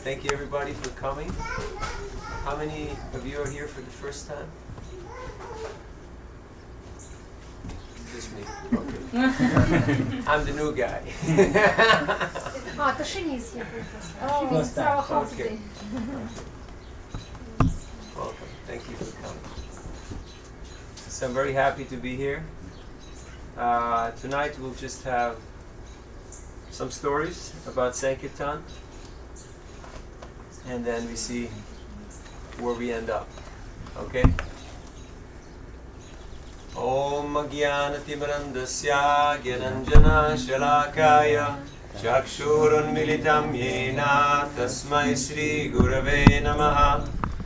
Thank you everybody for coming. How many of you are here for the first time? Just me. Okay. I'm the new guy. To ще ніс я Oh, First time. Okay. Welcome. Thank you for coming. So I'm very happy to be here. Tonight we'll just have some stories about Sankirtana, and then we see where we end up. Okay? Om Gyanatimarandasya Gyananjana Shalakaya Chakshurunmilitam Yena Tasmai Sri Gurave Namaha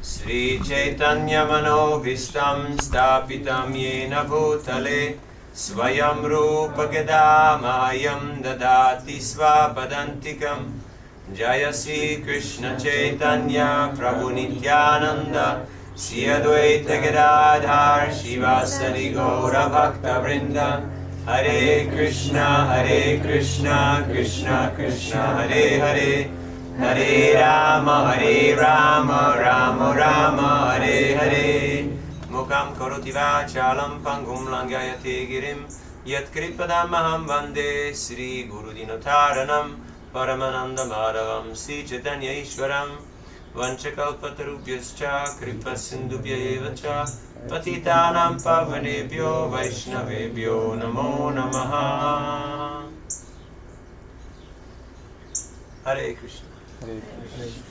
Sri Chaitanya Manobhistam Stapitam Yena Bhutale Swayam Rupa Gadamayam Dadati Svapadantikam Jaya Sri Krishna Chaitanya Prabhu Nityananda Sri Advaita Gadadhar Shivasari Gaura Bhakta Vrinda Hare Krishna, Krishna Krishna, Hare Hare Hare Rama, Rama Rama, Hare Hare Mukam Karoti Vachalam Pangum Langayate Girim Yat Kripadamaham Vande Sri Guru Dinotaranam Paramananda Madhavam Sri Chaitanya Ishwaram Vanchakalpatarubhyascha Kripa Sindhubhya Evacha Patitanam Pavanebhyo Vaishnavebhyo Namo Namaha. Hare Krishna. Hare Krishna.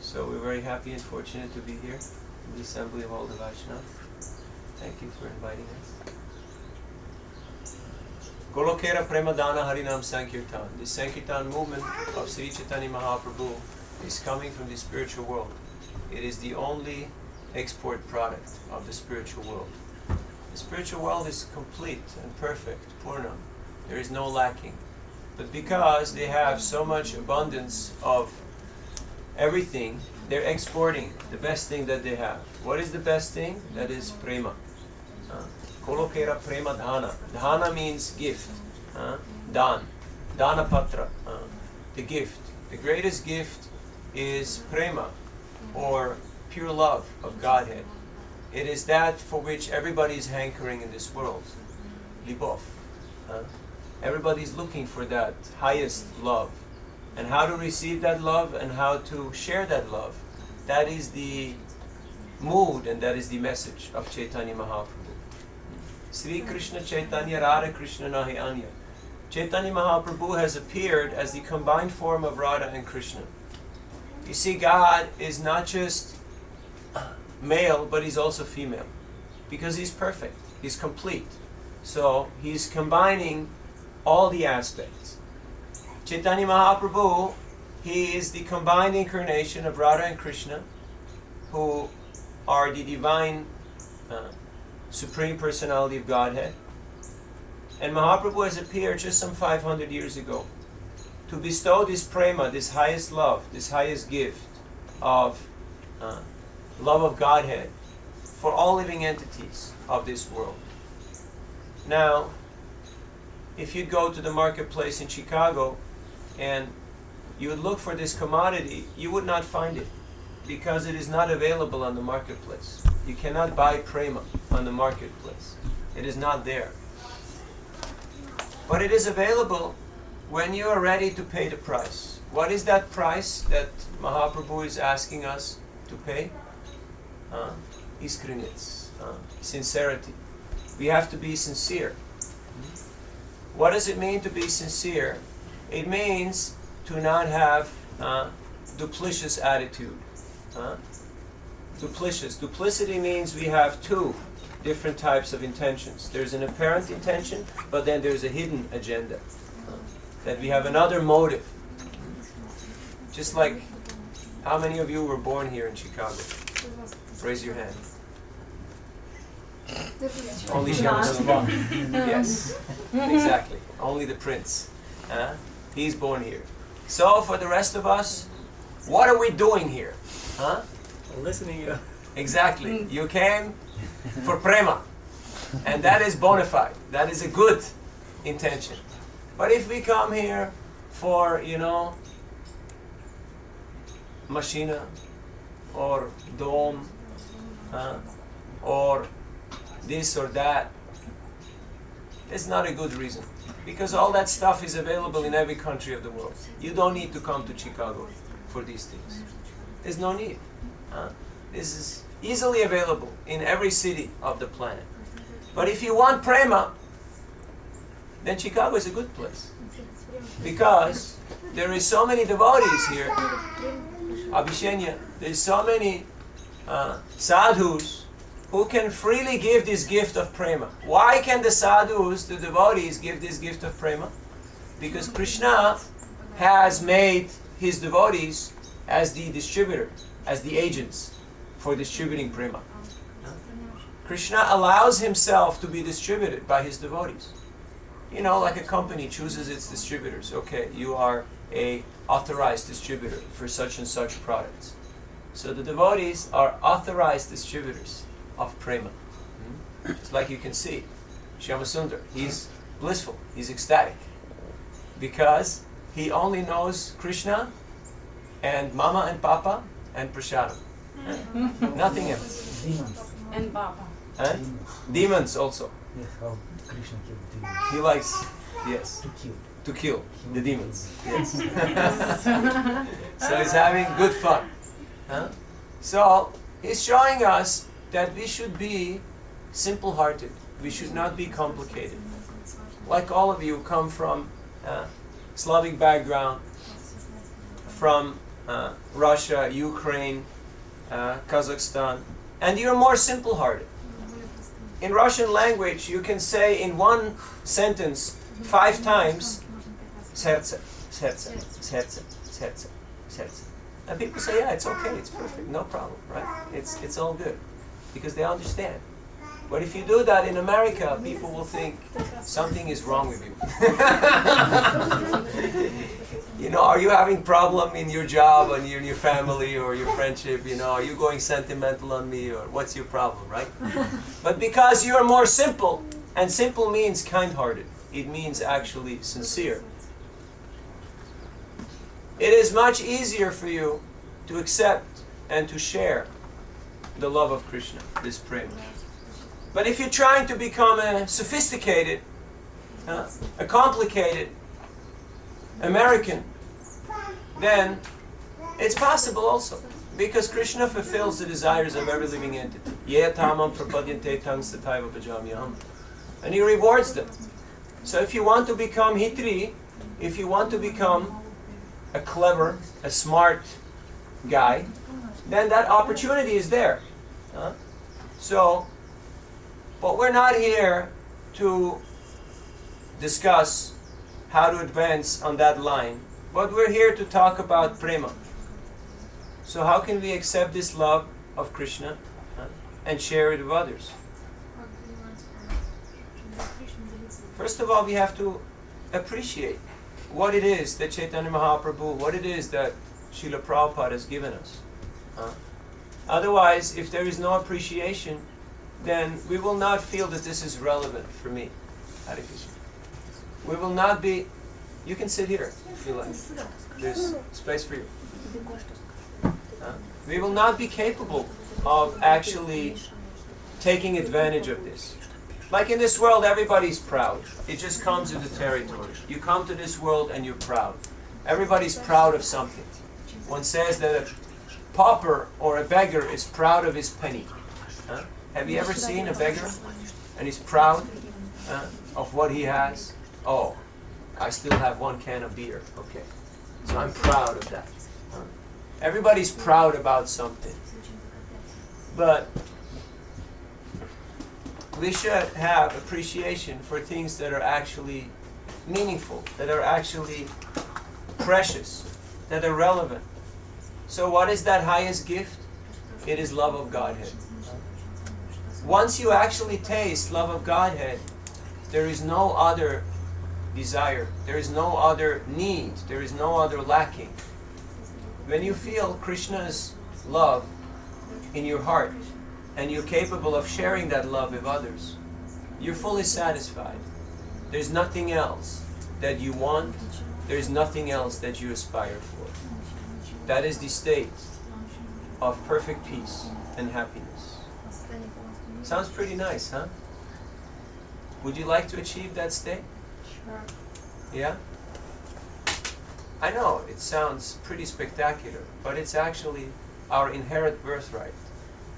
So we're very happy and fortunate to be here in the assembly of all the Vaishnavas. Thank you for inviting us. Golokera Premadana Harinam Sankirtan. The Sankirtan movement of Sri Chaitanya Mahaprabhu is coming from the spiritual world. It is the only export product of the spiritual world. The spiritual world is complete and perfect, Purnam. There is no lacking. But because they have so much abundance of everything, they're exporting the best thing that they have. What is the best thing? That is prema. Kolokera prema dhana. Dhana means gift. Dan. Dana patra. The gift. The greatest gift is prema, or pure love of Godhead. It is that for which everybody is hankering in this world. Libov. Everybody is looking for that highest love. And how to receive that love and how to share that love. That is the mood and that is the message of Chaitanya Mahaprabhu. Sri Krishna Chaitanya Radha Krishna Nahi Anya. Chaitanya Mahaprabhu has appeared as the combined form of Radha and Krishna. You see, God is not just male, but He's also female. Because He's perfect. He's complete. So He's combining all the aspects. Chaitanya Mahaprabhu, He is the combined incarnation of Radha and Krishna, who are the divine Supreme Personality of Godhead. And Mahaprabhu has appeared just some 500 years ago to bestow this prema, this highest love, this highest gift of love of Godhead for all living entities of this world. Now, if you go to the marketplace in Chicago and you would look for this commodity, you would not find it because it is not available on the marketplace. You cannot buy prema on the marketplace. It is not there. But it is available when you are ready to pay the price. What is that price that Mahaprabhu is asking us to pay? Iskrenitz, sincerity. We have to be sincere. What does it mean to be sincere? It means to not have duplicitous attitude. Duplicity means we have two different types of intentions. There's an apparent intention, but then there's a hidden agenda. That we have another motive. Just like, how many of you were born here in Chicago? Raise your hand. Only Shyamasundar. Yes, exactly. Only the prince. He's born here. So for the rest of us, what are we doing here? Listening to you. Exactly. You came for prema. And that is bona fide. That is a good intention. But if we come here for, machina or dome or this or that. It's not a good reason, because all that stuff is available in every country of the world. You don't need to come to Chicago for these things. There's no need. This is easily available in every city of the planet. But if you want prema, then Chicago is a good place, because there is so many devotees here, Abhishenya, there's so many sadhus who can freely give this gift of prema. Why can the sadhus, the devotees, give this gift of prema? Because Krishna has made his devotees as the distributor, as the agents for distributing prema. Krishna allows himself to be distributed by his devotees. You know, like a company chooses its distributors. Okay, you are a authorized distributor for such and such products. So the devotees are authorized distributors of prema. Just like you can see, Shyamasundar, he's blissful, he's ecstatic, because he only knows Krishna and Mama and Papa and Prasadam. Nothing else. Demons. And Baba. And demons also. Yes, how Krishna killed demons. He likes, yes, To kill. to kill the demons. Yes. So he's having good fun. So he's showing us that we should be simple-hearted. We should not be complicated. Like all of you come from Slavic background, from Russia, Ukraine, Kazakhstan, and you're more simple-hearted. In Russian language, you can say in one sentence 5 times serce, serce, serce, serce, serce. And people say, yeah, it's okay, it's perfect, no problem, right? It's all good, because they understand. But if you do that in America, people will think something is wrong with you. You know, are you having problem in your job, and in your family, or your friendship? You know, are you going sentimental on me, or what's your problem, right? But because you are more simple, and simple means kind-hearted, it means actually sincere. It is much easier for you to accept and to share the love of Krishna, this prema. But if you're trying to become a sophisticated, a complicated American, then it's possible also. Because Krishna fulfills the desires of every living entity. Ye tamam prapadyante tang sataiva bhajamyaham. And he rewards them. So if you want to become hitri, if you want to become a clever, a smart guy, then that opportunity is there. But we're not here to discuss how to advance on that line, but we're here to talk about prema. So how can we accept this love of Krishna and share it with others? First of all, we have to appreciate what it is that Chaitanya Mahaprabhu, what it is that Srila Prabhupada has given us. Otherwise, if there is no appreciation, then we will not feel that this is relevant for me. Hare Krishna. We will not be... You can sit here if you like. There's space for you. We will not be capable of actually taking advantage of this. Like in this world, everybody's proud. It just comes with the territory. You come to this world and you're proud. Everybody's proud of something. One says that a pauper or a beggar is proud of his penny. Have you ever seen a beggar and he's proud of what he has? Oh, I still have 1 can of beer. Okay, so I'm proud of that. Everybody's proud about something. But we should have appreciation for things that are actually meaningful, that are actually precious, that are relevant. So what is that highest gift? It is love of Godhead. Once you actually taste love of Godhead, there is no other desire, there is no other need, there is no other lacking. When you feel Krishna's love in your heart, and you're capable of sharing that love with others, you're fully satisfied. There's nothing else that you want, there's nothing else that you aspire for. That is the state of perfect peace and happiness. Sounds pretty nice, huh? Would you like to achieve that state? Sure. Yeah? I know, it sounds pretty spectacular, but it's actually our inherent birthright.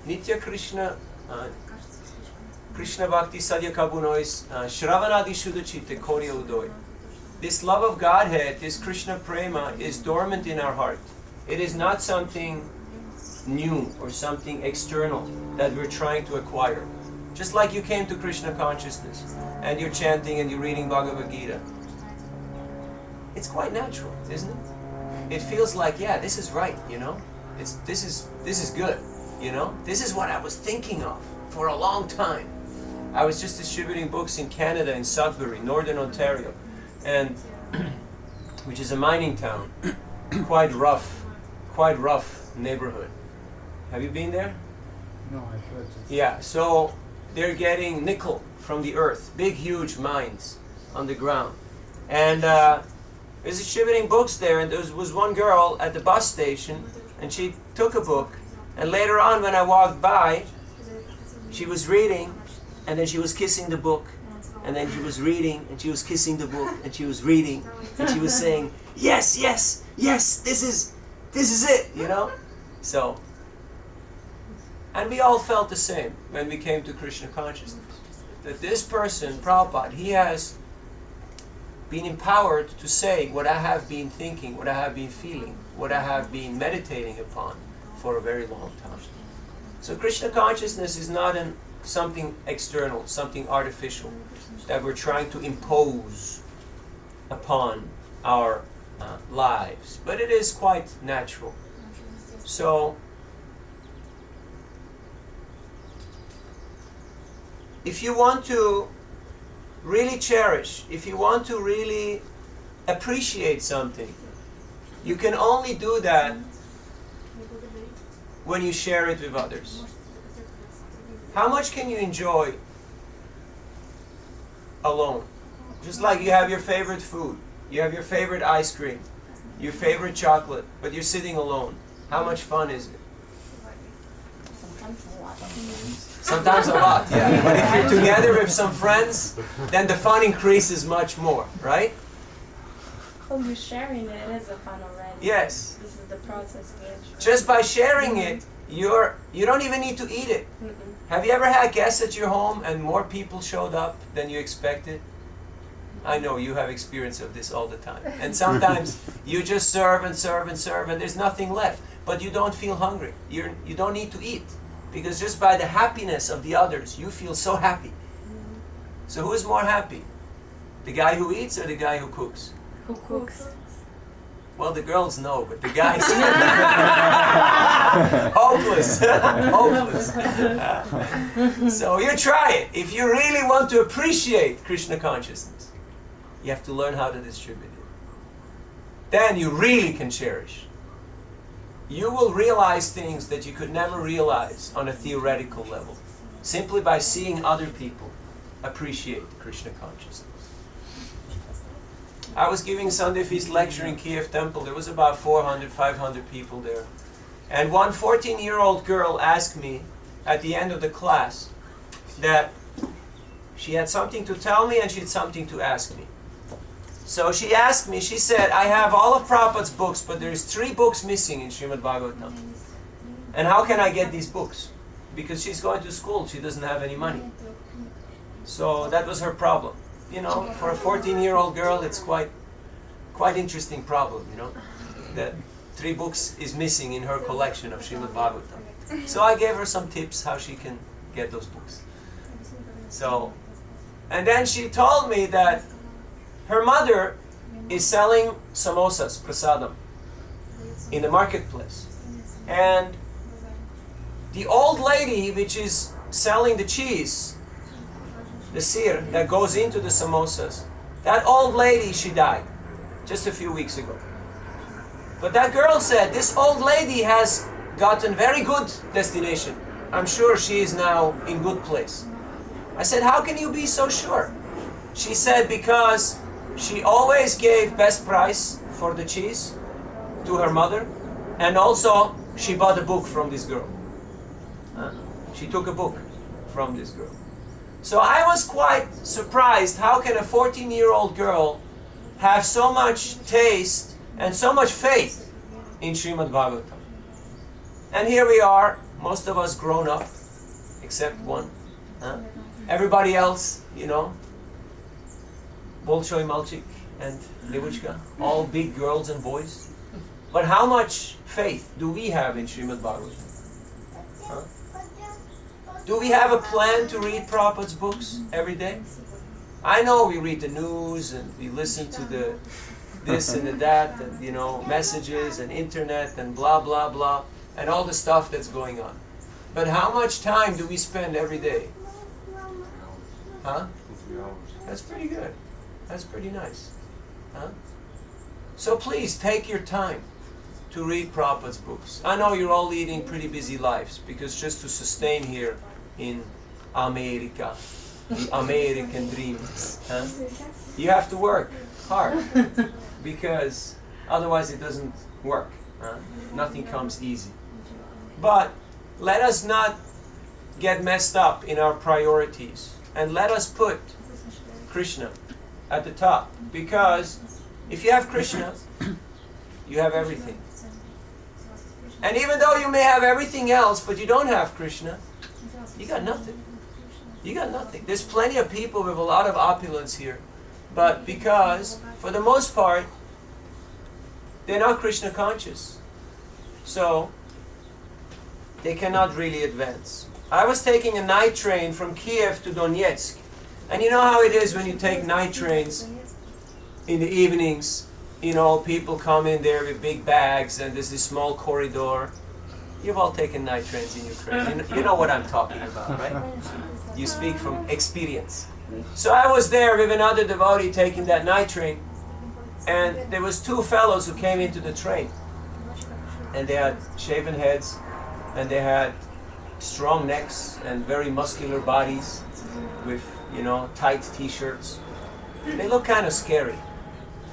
Nitya Krishna, Krishna Bhakti Sadhya Kabunois, Shravanadi Shuddhachite Korya Udoy. This love of Godhead, this Krishna Prema, is dormant in our heart. It is not something new or something external that we're trying to acquire. Just like you came to Krishna consciousness and you're chanting and you're reading Bhagavad Gita. It's quite natural, isn't it? It feels like, yeah, this is right, you know? This is good, you know? This is what I was thinking of for a long time. I was just distributing books in Canada, in Sudbury, Northern Ontario, and which is a mining town. Quite rough neighborhood. Have you been there? No, I heard just. Yeah, so they're getting nickel from the earth, big huge mines on the ground. And there's distributing books there, and there was one girl at the bus station, and she took a book, and later on when I walked by, she was reading, and then she was kissing the book, and then she was reading, and she was kissing the book, and she was reading, and she was saying, yes, yes, yes, this is it, you know? So, and we all felt the same when we came to Krishna consciousness. That this person, Prabhupada, he has been empowered to say what I have been thinking, what I have been feeling, what I have been meditating upon for a very long time. So Krishna consciousness is not something external, something artificial that we're trying to impose upon our lives, but it is quite natural. So if you want to really cherish, if you want to really appreciate something, you can only do that when you share it with others. How much can you enjoy alone? Just like you have your favorite food, you have your favorite ice cream, your favorite chocolate, but you're sitting alone. How much fun is it? Sometimes a lot. Sometimes a lot, yeah. But if you're together with some friends, then the fun increases much more, right? Well, you're sharing it is a fun already. Yes. This is the process we enjoy. Just by sharing it, you don't even need to eat it. Have you ever had guests at your home and more people showed up than you expected? I know you have experience of this all the time. And sometimes you just serve and serve and serve and there's nothing left. But you don't feel hungry. You don't need to eat. Because just by the happiness of the others, you feel so happy. So who is more happy? The guy who eats or the guy who cooks? Who cooks? Well, the girls know, but the guys... Hopeless. Hopeless. So you try it. If you really want to appreciate Krishna consciousness, you have to learn how to distribute it. Then you really can cherish. You will realize things that you could never realize on a theoretical level, simply by seeing other people appreciate Krishna consciousness. I was giving Sunday Feast lecture in Kiev Temple. There was about 400, 500 people there. And one 14-year-old girl asked me at the end of the class that she had something to tell me and she had something to ask me. So she asked me, she said, I have all of Prabhupada's books, but there's 3 books missing in Srimad Bhagavatam. And how can I get these books? Because she's going to school, she doesn't have any money. So that was her problem. You know, for a 14-year-old girl, it's quite interesting problem, you know, that 3 books is missing in her collection of Srimad Bhagavatam. So I gave her some tips how she can get those books. So, and then she told me that her mother is selling samosas, prasadam, in the marketplace. And the old lady which is selling the cheese, the seer that goes into the samosas, that old lady, she died just a few weeks ago. But that girl said, this old lady has gotten very good destination. I'm sure she is now in good place. I said, how can you be so sure? She said, because she always gave best price for the cheese, to her mother, and also she bought a book from this girl. She took a book from this girl. So I was quite surprised, how can a 14-year-old girl have so much taste and so much faith in Srimad Bhagavatam? And here we are, most of us grown up, except one. Everybody else, Bolshoi Malchik and Livuchka, all big girls and boys. But how much faith do we have in Srimad Bhagavatam? Do we have a plan to read Prabhupada's books every day? I know we read the news and we listen to the this and the that and messages and internet and blah blah blah and all the stuff that's going on. But how much time do we spend every day? Huh? 3 hours. That's pretty good. That's pretty nice. Huh? So please take your time to read Prabhupada's books. I know you're all leading pretty busy lives, because just to sustain here in America, the American dream, you have to work hard, because otherwise it doesn't work. Nothing comes easy. But let us not get messed up in our priorities, and let us put Krishna at the top, because if you have Krishna, you have everything. And even though you may have everything else, but you don't have Krishna, you got nothing. You got nothing. There's plenty of people with a lot of opulence here, but because, for the most part, they're not Krishna conscious, so they cannot really advance. I was taking a night train from Kiev to Donetsk, and you know how it is when you take night trains in the evenings. People come in there with big bags, and there's this small corridor. You've all taken night trains in Ukraine. You know what I'm talking about, right? You speak from experience. So I was there with another devotee taking that night train, and there was 2 fellows who came into the train, and they had shaven heads, and they had strong necks and very muscular bodies with, tight t-shirts. They look kind of scary.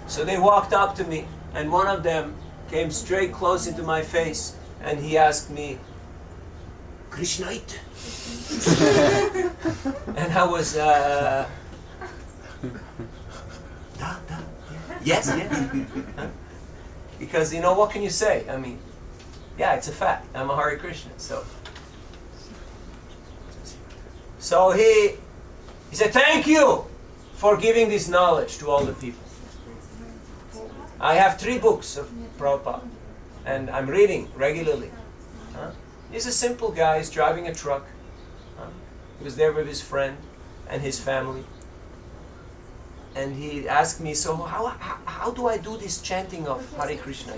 So they walked up to me, and one of them came straight close into my face, and he asked me, Krishnite? And I was, yes. Because, what can you say? I mean, yeah, it's a fact. I'm a Hare Krishna, so. So he said, thank you for giving this knowledge to all the people. I have 3 books of Prabhupada, and I'm reading regularly. He's a simple guy. He's driving a truck. He was there with his friend and his family. And he asked me, so how do I do this chanting of Hare Krishna,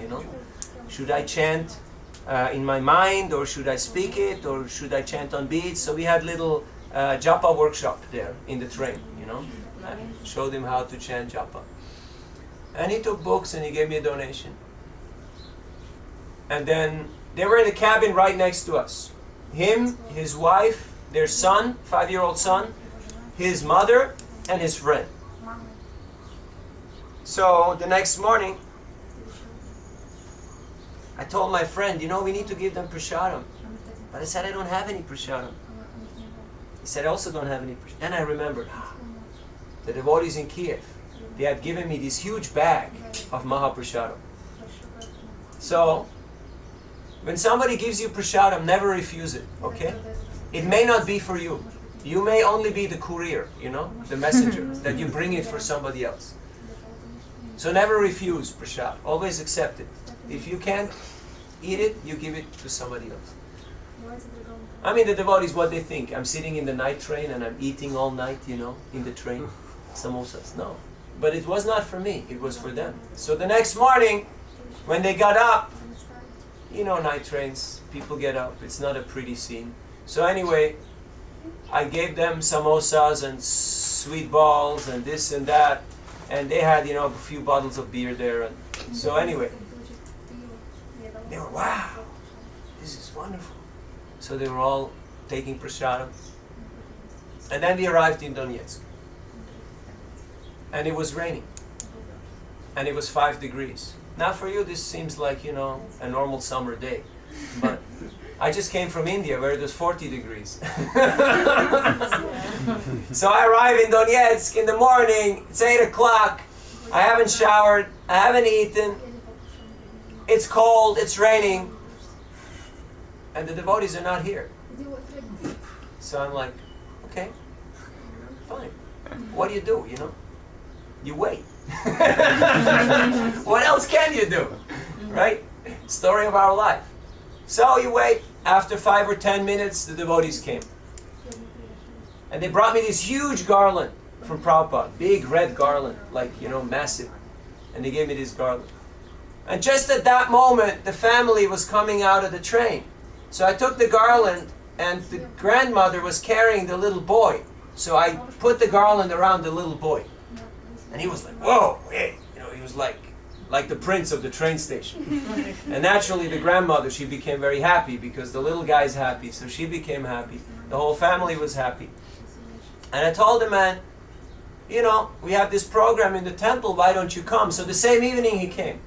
Should I chant in my mind, or should I speak it, or should I chant on beats? So we had little japa workshop there in the train, I showed him how to chant japa. And he took books and he gave me a donation. And then they were in the cabin right next to us. Him, his wife, their son, 5-year-old son, his mother, and his friend. So the next morning, I told my friend, we need to give them prasadam. But I said, I don't have any prasadam. He said, I also don't have any prasadam. And I remembered, the devotees in Kiev, they had given me this huge bag of Mahaprasadam. So, when somebody gives you prasadam, never refuse it, okay? It may not be for you. You may only be the courier, the messenger, that you bring it for somebody else. So never refuse prasad. Always accept it. If you can't eat it, you give it to somebody else. I mean, the devotees, what they think. I'm sitting in the night train and I'm eating all night, in the train. Samosas. No. But it was not for me. It was for them. So the next morning, when they got up, night trains, people get up. It's not a pretty scene. So anyway, I gave them samosas and sweet balls and this and that. And they had, a few bottles of beer there. And so anyway, they were, wow, this is wonderful. So they were all taking prasadam. And then we arrived in Donetsk. And it was raining. And it was 5 degrees. Now for you this seems like, you know, a normal summer day. But I just came from India where it was 40 degrees. So I arrive in Donetsk in the morning, it's 8 o'clock. I haven't showered, I haven't eaten. It's cold, it's raining. And the devotees are not here. So I'm like, okay, fine. What do, you know? You wait. What else can you do? Right? Story of our life. So you wait. After 5 or 10 minutes, the devotees came. And they brought me this huge garland from Prabhupada. Big red garland, like, you know, massive. And they gave me this garland. And just at that moment, the family was coming out of the train. So I took the garland, and the grandmother was carrying the little boy. So I put the garland around the little boy. And he was like, whoa, hey. You know, he was like the prince of the train station. And naturally the grandmother, she became very happy because the little guy's happy, so she became happy. The whole family was happy. And I told the man, you know, we have this program in the temple, why don't you come? So the same evening he came.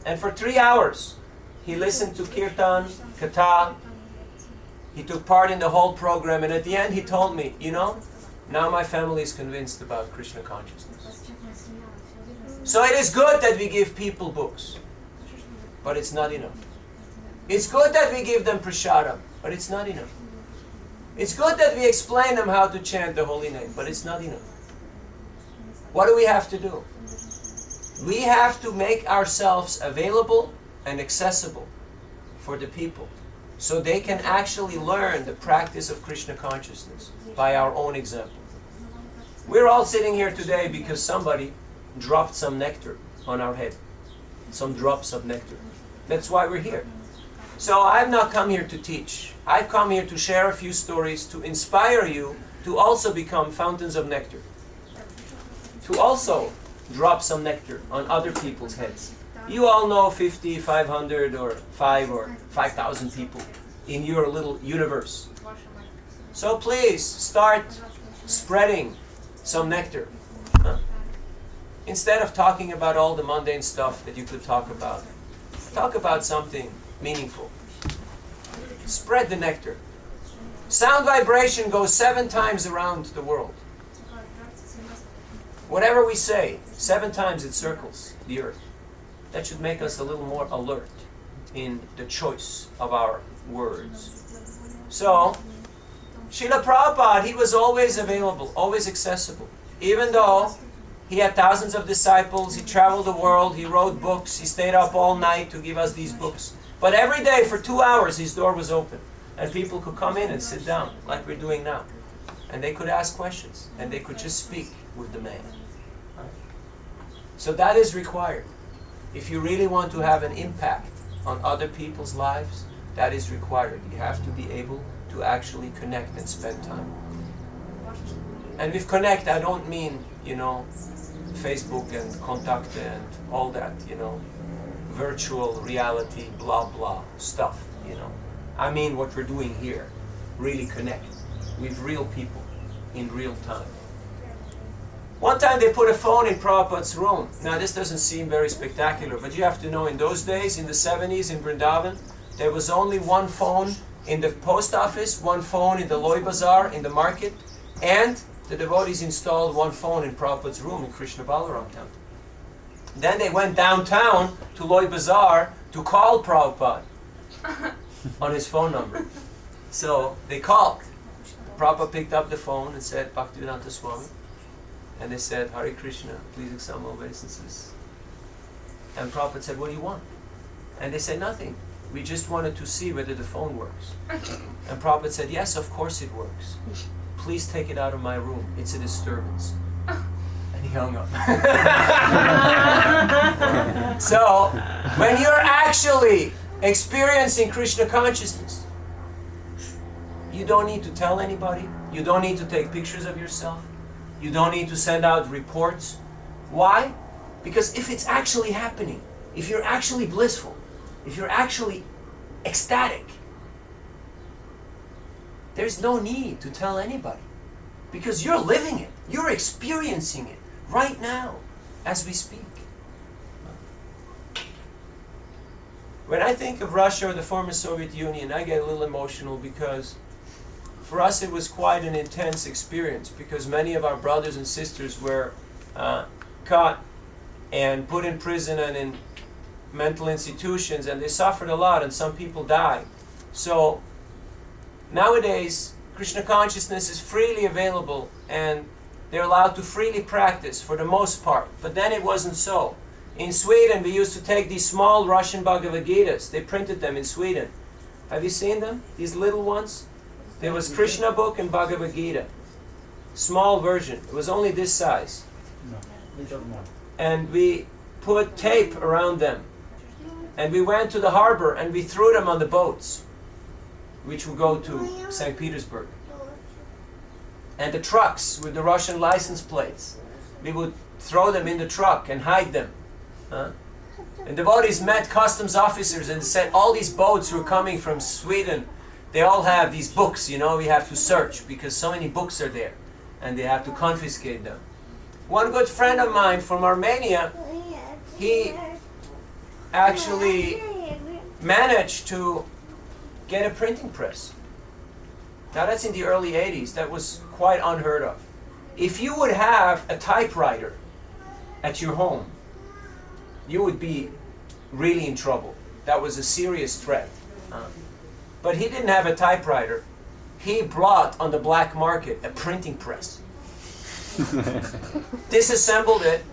And for 3 hours, he listened to Kirtan, Katha. He took part in the whole program, and at the end he told me, you know, now my family is convinced about Krishna consciousness. So it is good that we give people books, but it's not enough. It's good that we give them prasadam, but it's not enough. It's good that we explain them how to chant the holy name, but it's not enough. What do we have to do? We have to make ourselves available and accessible for the people so they can actually learn the practice of Krishna consciousness by our own example. We're all sitting here today because somebody dropped some nectar on our head. Some drops of nectar. That's why we're here. So I've not come here to teach. I've come here to share a few stories to inspire you to also become fountains of nectar. To also drop some nectar on other people's heads. You all know 50, 500 or 5 or 5,000 people in your little universe. So please start spreading some nectar. Instead of talking about all the mundane stuff that you could talk about something meaningful. Spread the nectar. Sound vibration goes 7 times around the world. Whatever we say, 7 times it circles the earth. That should make us a little more alert in the choice of our words. So, Srila Prabhupada, he was always available, always accessible. Even though he had thousands of disciples, he traveled the world, he wrote books, he stayed up all night to give us these books. But every day for 2 hours his door was open and people could come in and sit down like we're doing now. And they could ask questions and they could just speak with the man. So that is required. If you really want to have an impact on other people's lives, that is required. You have to be able to actually connect and spend time. And with connect, I don't mean, you know, Facebook and contact and all that, you know, virtual reality, blah, blah stuff, you know. I mean what we're doing here. Really connect with real people in real time. One time they put a phone in Prabhupada's room. Now this doesn't seem very spectacular, but you have to know in those days, in the 70s in Vrindavan, there was only one phone in the post office, one phone in the Loy Bazaar, in the market, and the devotees installed one phone in Prabhupada's room in Krishna Balaram temple. Then they went downtown to Loy Bazaar to call Prabhupada on his phone number. So they called. Prabhupada picked up the phone and said, Bhaktivedanta Swami. And they said, Hare Krishna, please accept my obeisances. And Prabhupada said, what do you want? And they said, nothing. We just wanted to see whether the phone works. And Prabhupada said, yes, of course it works. Please take it out of my room. It's a disturbance. And he hung up. So, when you're actually experiencing Krishna consciousness, you don't need to tell anybody. You don't need to take pictures of yourself. You don't need to send out reports. Why? Because if it's actually happening, if you're actually blissful, if you're actually ecstatic, there's no need to tell anybody. Because you're living it. You're experiencing it right now as we speak. When I think of Russia or the former Soviet Union, I get a little emotional because for us it was quite an intense experience, because many of our brothers and sisters were caught and put in prison and in mental institutions, and they suffered a lot, and some people died. So nowadays Krishna consciousness is freely available and they're allowed to freely practice for the most part. But then it wasn't so. In Sweden we used to take these small Russian Bhagavad Gitas. They printed them in Sweden. Have you seen them? These little ones? There was Krishna book and Bhagavad Gita. Small version. It was only this size. No, little more. And we put tape around them. And we went to the harbor and we threw them on the boats, which would go to St. Petersburg. And the trucks with the Russian license plates, we would throw them in the truck and hide them. And devotees met customs officers and said all these boats were coming from Sweden. They all have these books, we have to search because so many books are there. And they have to confiscate them. One good friend of mine from Armenia, he actually managed to get a printing press. Now that's in the early 80s. That was quite unheard of. If you would have a typewriter at your home, you would be really in trouble. That was a serious threat. But he didn't have a typewriter. He bought on the black market a printing press. Disassembled it,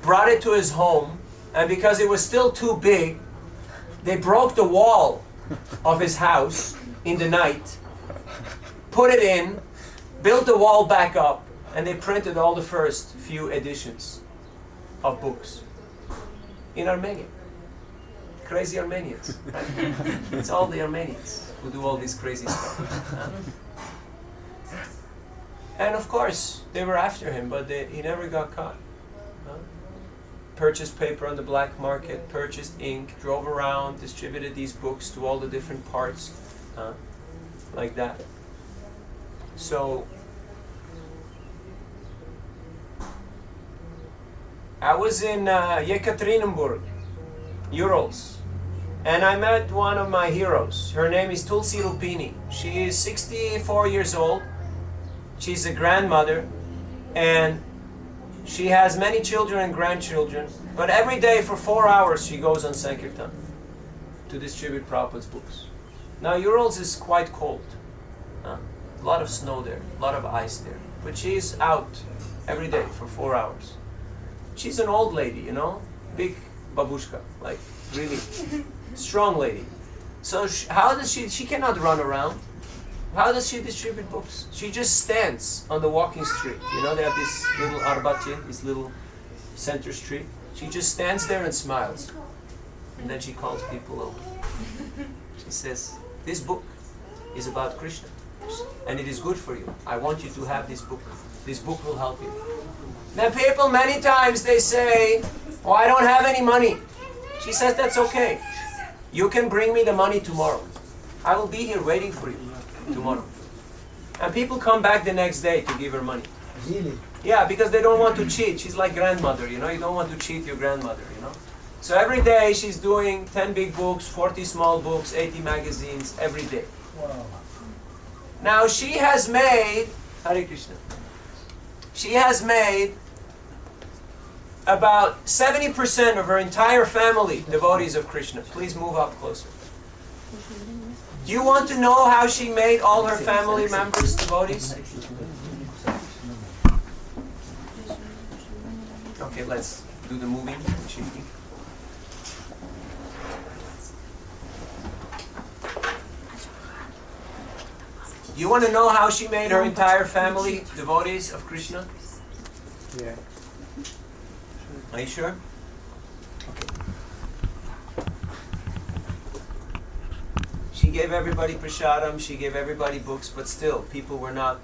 brought it to his home, and because it was still too big, they broke the wall of his house in the night, put it in, built the wall back up, and they printed all the first few editions of books in Armenia. Crazy Armenians. Right? It's all the Armenians who do all this crazy stuff. And of course, they were after him, but he never got caught. Purchased paper on the black market, purchased ink, drove around, distributed these books to all the different parts, like that. So, I was in Yekaterinburg, Urals, and I met one of my heroes. Her name is Tulsi Rupini. She is 64 years old. She's a grandmother, and she has many children and grandchildren, but every day for 4 hours she goes on Sankirtana to distribute Prabhupada's books. Now Urals is quite cold. A lot of snow there, a lot of ice there, but she's out every day for 4 hours. She's an old lady, big babushka, like really strong lady. So how does she cannot run around. How does she distribute books? She just stands on the walking street. They have this little arbatye, this little center street. She just stands there and smiles. And then she calls people over. She says, this book is about Krishna. And it is good for you. I want you to have this book. This book will help you. Now people many times they say, oh, I don't have any money. She says, that's okay. You can bring me the money tomorrow. I will be here waiting for you tomorrow. And people come back the next day to give her money. Really? Yeah, because they don't want to cheat. She's like grandmother, you don't want to cheat your grandmother, So every day she's doing 10 big books, 40 small books, 80 magazines, every day. Wow. Now she has made, Hare Krishna, she has made about 70% of her entire family devotees of Krishna. Please move up closer. Do you want to know how she made all her family members devotees? Okay, let's do the moving and shifting. Do you want to know how she made her entire family devotees of Krishna? Yeah. Are you sure? She gave everybody prasadam, she gave everybody books, but still, people were not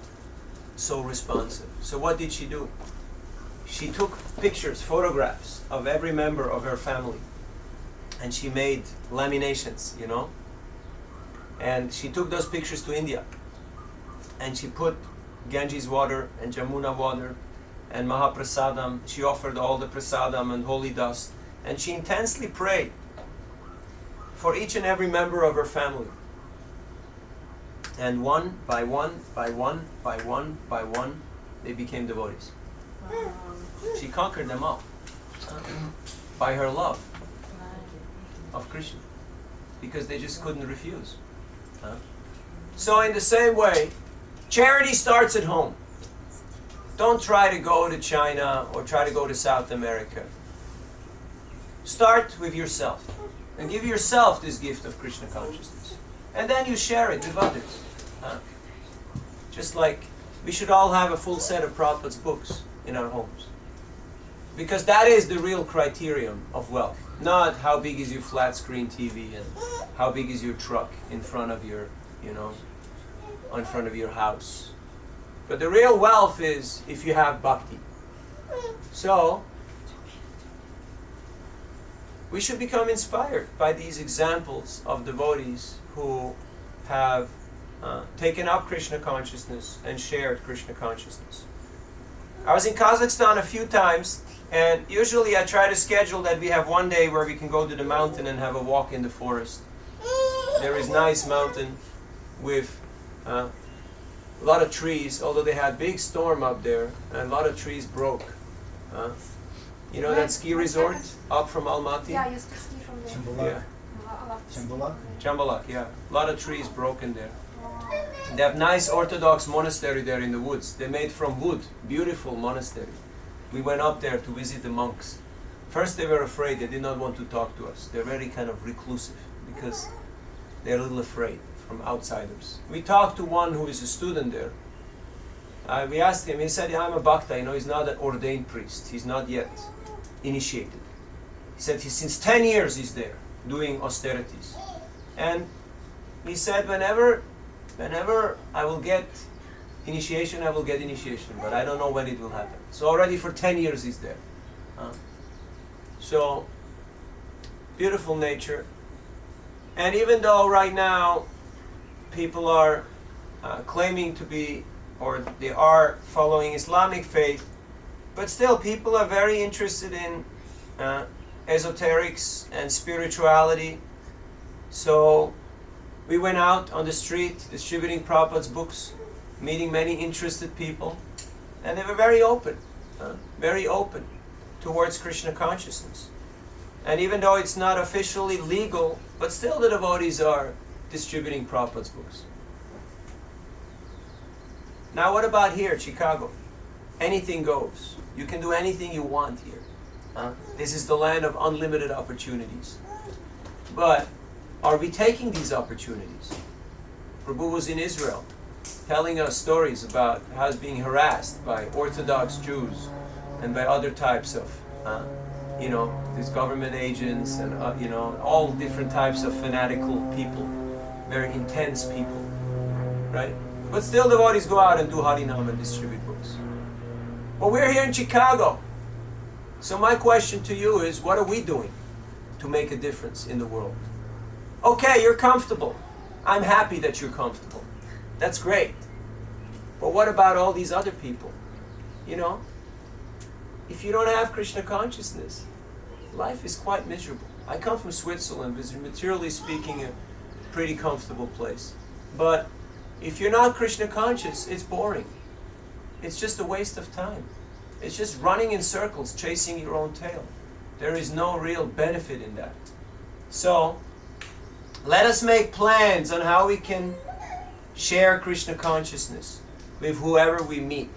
so responsive. So what did she do? She took pictures, photographs of every member of her family. And she made laminations, And she took those pictures to India. And she put Ganges water and Jamuna water and Mahaprasadam. She offered all the prasadam and holy dust. And she intensely prayed for each and every member of her family. And one by one, by one, by one, by one, they became devotees. She conquered them all by her love of Krishna, because they just couldn't refuse. So in the same way, charity starts at home. Don't try to go to China or try to go to South America. Start with yourself and give yourself this gift of Krishna consciousness. And then you share it with others. Just like we should all have a full set of Prabhupada's books in our homes. Because that is the real criterion of wealth. Not how big is your flat screen TV and how big is your truck in front of your, in front of your house. But the real wealth is if you have bhakti. So, we should become inspired by these examples of devotees who have taken up Krishna consciousness and shared Krishna consciousness. I was in Kazakhstan a few times, and usually I try to schedule that we have one day where we can go to the mountain and have a walk in the forest. There is nice mountain with a lot of trees, although they had big storm up there and a lot of trees broke. You know that ski resort up from Almaty? Yeah, I used to ski from there. Chambalak. Yeah. I love to Chambalak? Chambalak, yeah. A lot of trees broken there. They have nice Orthodox monastery there in the woods. They made from wood, beautiful monastery. We went up there to visit the monks. First they were afraid, they did not want to talk to us. They're very kind of reclusive because they're a little afraid from outsiders. We talked to one who is a student there. We asked him, he said, I'm a bhakta, he's not an ordained priest. He's not yet initiated. He said, since 10 years he's there doing austerities. And he said, whenever I will get initiation, I will get initiation, but I don't know when it will happen. So already for 10 years he's there. So, beautiful nature. And even though right now people are claiming to be, or they are following Islamic faith, but still people are very interested in esoterics and spirituality. So we went out on the street distributing Prabhupada's books, meeting many interested people, and they were very open towards Krishna consciousness. And even though it's not officially legal, but still the devotees are distributing Prabhupada's books. Now what about here, Chicago? Anything goes. You can do anything you want here. This is the land of unlimited opportunities. But are we taking these opportunities? Prabhu was in Israel telling us stories about how he's being harassed by Orthodox Jews and by other types of, these government agents and, all different types of fanatical people, very intense people, right? But still devotees go out and do Harinam and distribute books. But we're here in Chicago. So my question to you is, what are we doing to make a difference in the world? Okay, you're comfortable. I'm happy that you're comfortable. That's great. But what about all these other people? If you don't have Krishna consciousness, life is quite miserable. I come from Switzerland, which is materially speaking a pretty comfortable place. But if you're not Krishna conscious, it's boring. It's just a waste of time. It's just running in circles, chasing your own tail. There is no real benefit in that. So, let us make plans on how we can share Krishna consciousness with whoever we meet.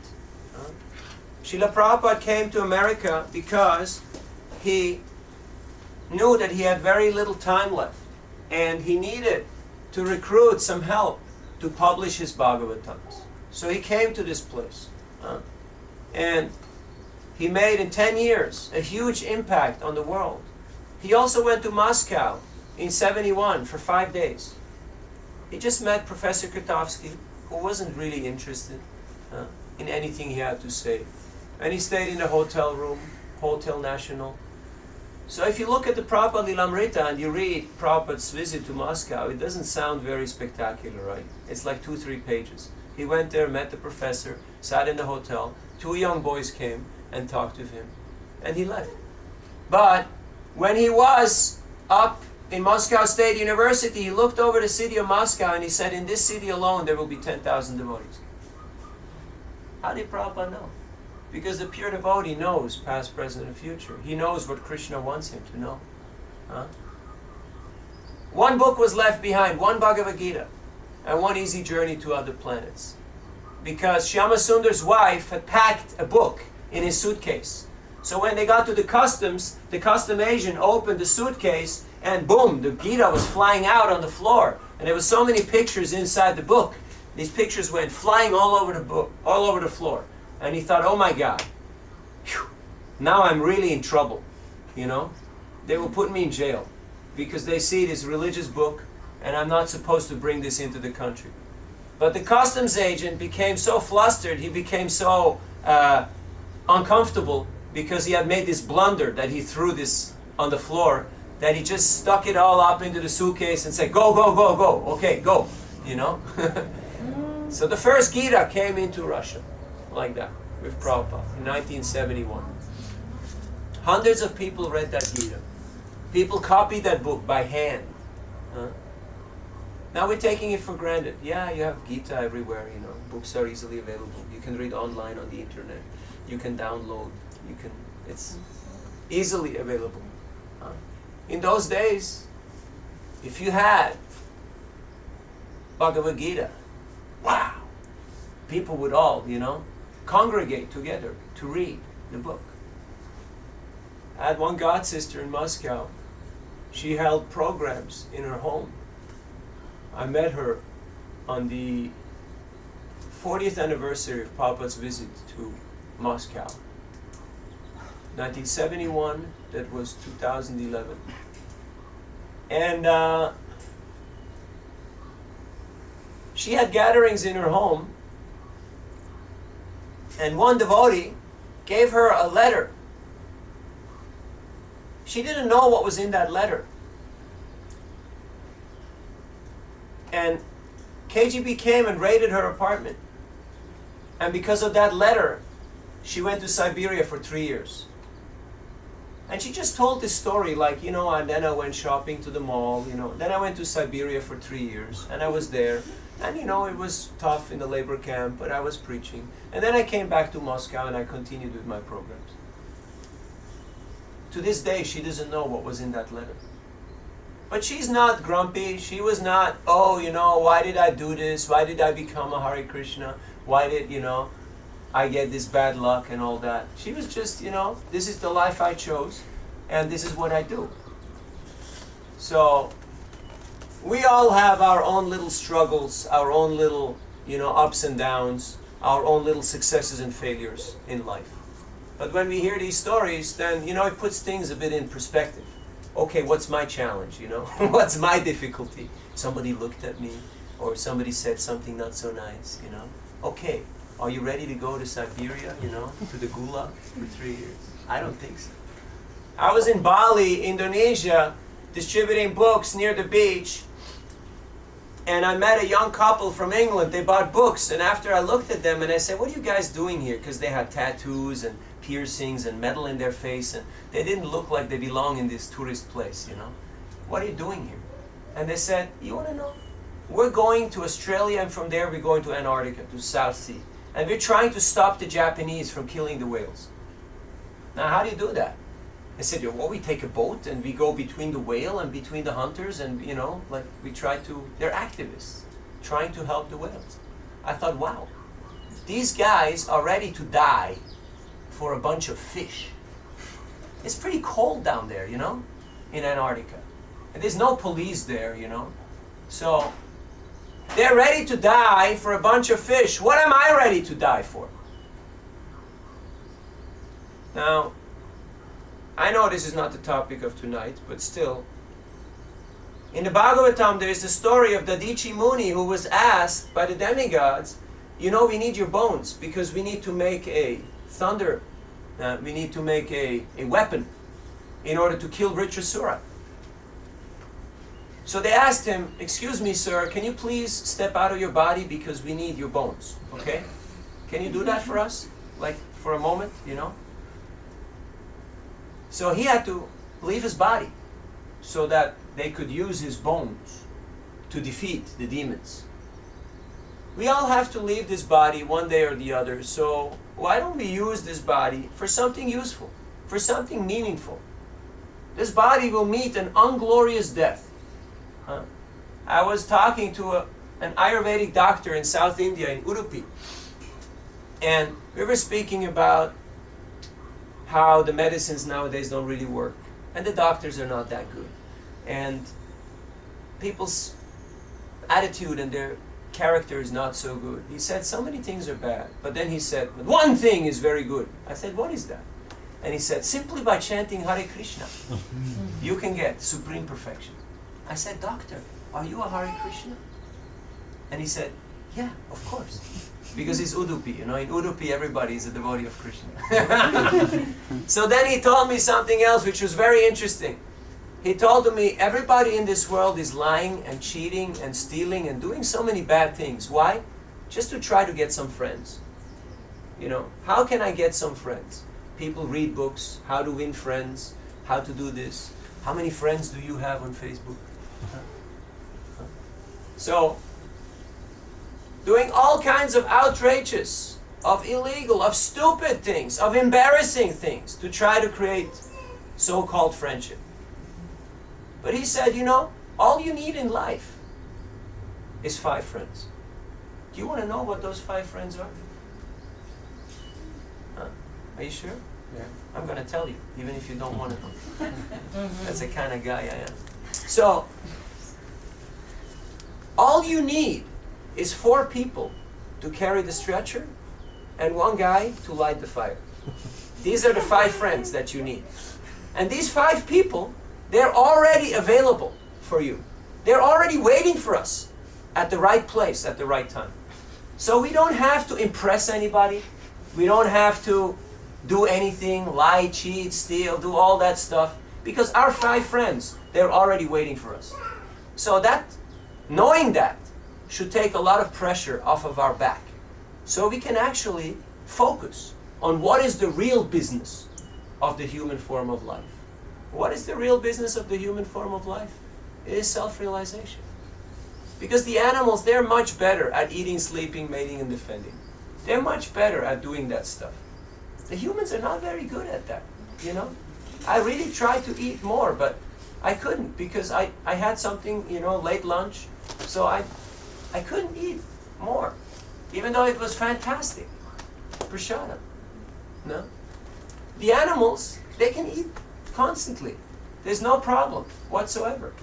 Srila Prabhupada came to America because he knew that he had very little time left and he needed to recruit some help to publish his Bhagavatams. So he came to this place. And he made in 10 years a huge impact on the world. He also went to Moscow in 71 for 5 days. He just met Professor Krotowski, who wasn't really interested in anything he had to say. And he stayed in a hotel room, Hotel National. So if you look at the Prabhupada Lilamrita and you read Prabhupada's visit to Moscow, it doesn't sound very spectacular, right? It's like 2-3 pages. He went there, met the professor, sat in the hotel. 2 young boys came and talked with him. And he left. But when he was up in Moscow State University, he looked over the city of Moscow and he said, in this city alone there will be 10,000 devotees. How did Prabhupada know? Because the pure devotee knows past, present, and future. He knows what Krishna wants him to know. Huh? One book was left behind, one Bhagavad Gita, and one easy journey to other planets. Because Shyama Sundar's wife had packed a book in his suitcase. So when they got to the custom agent opened the suitcase, and boom, the Gita was flying out on the floor. And there were so many pictures inside the book. These pictures went flying all over the book, all over the floor. And he thought, oh my God, whew, now I'm really in trouble. You know, they will put me in jail because they see this religious book, and I'm not supposed to bring this into the country. But the customs agent became so flustered, he became so uncomfortable because he had made this blunder that he threw this on the floor, that he just stuck it all up into the suitcase and said, go, go, go, go, okay, go, you know. So the first Gita came into Russia like that with Prabhupada in 1971. Hundreds of people read that Gita. People copied that book by hand. Now we're taking it for granted. Yeah, you have Gita everywhere, you know. Books are easily available. You can read online on the internet. You can download. It's easily available. In those days, if you had Bhagavad Gita, wow, people would all, you know, congregate together to read the book. I had one god sister in Moscow. She held programs in her home. I met her on the 40th anniversary of Prabhupada's visit to Moscow. 1971, that was 2011. And she had gatherings in her home, and one devotee gave her a letter. She didn't know what was in that letter. And KGB came and raided her apartment. And because of that letter, she went to Siberia for 3 years. And she just told this story like, you know, and then I went shopping to the mall, you know. Then I went to Siberia for 3 years, and I was there. And, you know, it was tough in the labor camp, but I was preaching. And then I came back to Moscow, and I continued with my programs. To this day, she doesn't know what was in that letter. But she's not grumpy. She was not, oh, you know, why did I do this? Why did I become a Hare Krishna? Why did, you know, I get this bad luck and all that? She was just, you know, this is the life I chose, and this is what I do. So we all have our own little struggles, our own little, you know, ups and downs, our own little successes and failures in life. But when we hear these stories, then, you know, it puts things a bit in perspective. Okay, what's my challenge, you know? What's my difficulty? Somebody looked at me, or somebody said something not so nice, you know? Okay, are you ready to go to Siberia, you know, to the Gulag for 3 years? I don't think so. I was in Bali, Indonesia, distributing books near the beach, and I met a young couple from England. They bought books, and after I looked at them and I said, what are you guys doing here? Because they had tattoos and piercings and metal in their face, and they didn't look like they belong in this tourist place, you know. What are you doing here? And they said, you want to know? We're going to Australia, and from there we're going to Antarctica, to South Sea. And we're trying to stop the Japanese from killing the whales. Now, how do you do that? I said, well, we take a boat and we go between the whale and between the hunters, and, you know, like we try to, they're activists trying to help the whales. I thought, wow, these guys are ready to die for a bunch of fish. It's pretty cold down there, you know, in Antarctica. And there's no police there, you know. So they're ready to die for a bunch of fish. What am I ready to die for? Now, I know this is not the topic of tonight, but still, in the Bhagavatam there is the story of Dadichi Muni, who was asked by the demigods, you know, we need your bones because we need to make a thunder, we need to make a weapon in order to kill Vritrasura. So they asked him, excuse me, sir, can you please step out of your body because we need your bones, okay? Can you do that for us? Like, for a moment, you know? So he had to leave his body so that they could use his bones to defeat the demons. We all have to leave this body one day or the other, so why don't we use this body for something useful, for something meaningful? This body will meet an unglorious death. Huh? I was talking to an Ayurvedic doctor in South India, in Udupi, and we were speaking about how the medicines nowadays don't really work, and the doctors are not that good, and people's attitude and their character is not so good. He said so many things are bad, but then he said, but one thing is very good. I said, what is that? And he said, simply by chanting Hare Krishna, you can get supreme perfection. I said, doctor, are you a Hare Krishna? And he said, yeah, of course. Because he's Udupi, in Udupi everybody is a devotee of Krishna. So then he told me something else which was very interesting. He told me, everybody in this world is lying and cheating and stealing and doing so many bad things. Why? Just to try to get some friends. How can I get some friends? People read books, how to win friends, how to do this. How many friends do you have on Facebook? So, doing all kinds of outrageous, of illegal, of stupid things, of embarrassing things to try to create so-called friendship. But he said, all you need in life is 5 friends. Do you want to know what those 5 friends are? Are you sure? Yeah. I'm going to tell you, even if you don't want to know. That's the kind of guy I am. So, all you need is 4 people to carry the stretcher and 1 guy to light the fire. These are the 5 friends that you need. And these 5 people, they're already available for you. They're already waiting for us at the right place at the right time. So we don't have to impress anybody. We don't have to do anything, lie, cheat, steal, do all that stuff. Because our 5 friends, they're already waiting for us. So knowing that should take a lot of pressure off of our back. So we can actually focus on what is the real business of the human form of life. What is the real business of the human form of life? It is self-realization. Because the animals, they're much better at eating, sleeping, mating, and defending. They're much better at doing that stuff. The humans are not very good at that, I really tried to eat more, but I couldn't because I had something, late lunch. So I couldn't eat more, even though it was fantastic. Prashadam. No? The animals, they can eat constantly. There's no problem whatsoever.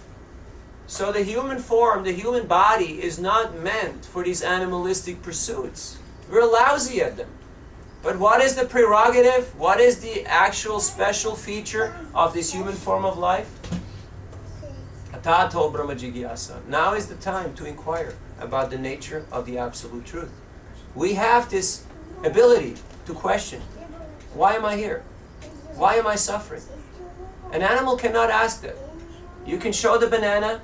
So the human form, the human body is not meant for these animalistic pursuits. We're lousy at them. But what is the prerogative? What is the actual special feature of this human form of life? Atato Brahma Jigyasa. Now is the time to inquire about the nature of the absolute truth. We have this ability to question, why am I here? Why am I suffering? An animal cannot ask that. You can show the banana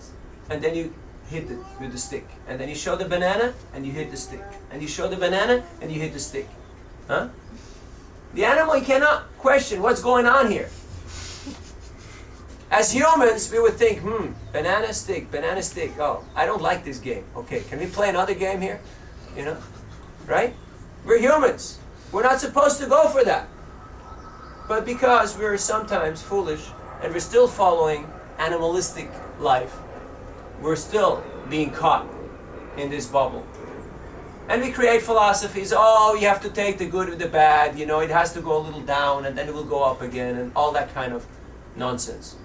and then you hit it with the stick. And then you show the banana and you hit the stick. And you show the banana and you hit the stick. Huh? The animal cannot question what's going on here. As humans, we would think, banana stick, oh, I don't like this game. Okay, can we play another game here? Right? We're humans. We're not supposed to go for that. But because we're sometimes foolish and we're still following animalistic life, we're still being caught in this bubble. And we create philosophies, you have to take the good with the bad, it has to go a little down and then it will go up again and all that kind of nonsense.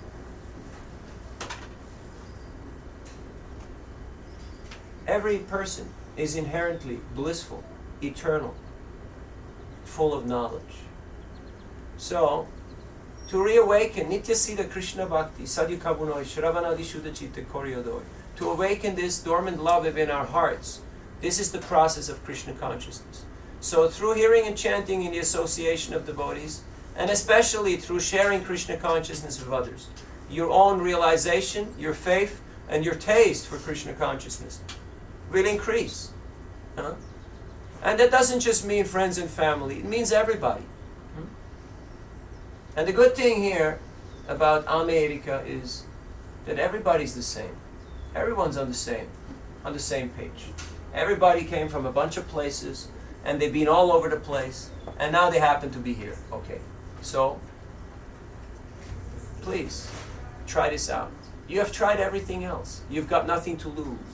Every person is inherently blissful, eternal, full of knowledge. So, to reawaken Nitya Siddha Krishna Bhakti, Sadhyakabunoi, Shravanadi Shuddha Chitta Koryodoi, to awaken this dormant love within our hearts, this is the process of Krishna consciousness. So through hearing and chanting in the association of devotees, and especially through sharing Krishna consciousness with others, your own realization, your faith, and your taste for Krishna consciousness will increase. And that doesn't just mean friends and family, it means everybody. And the good thing here about America is that everybody's the same. Everyone's on the same page. Everybody came from a bunch of places, and they've been all over the place, and now they happen to be here. Okay, so please try this out. You have tried everything else. You've got nothing to lose.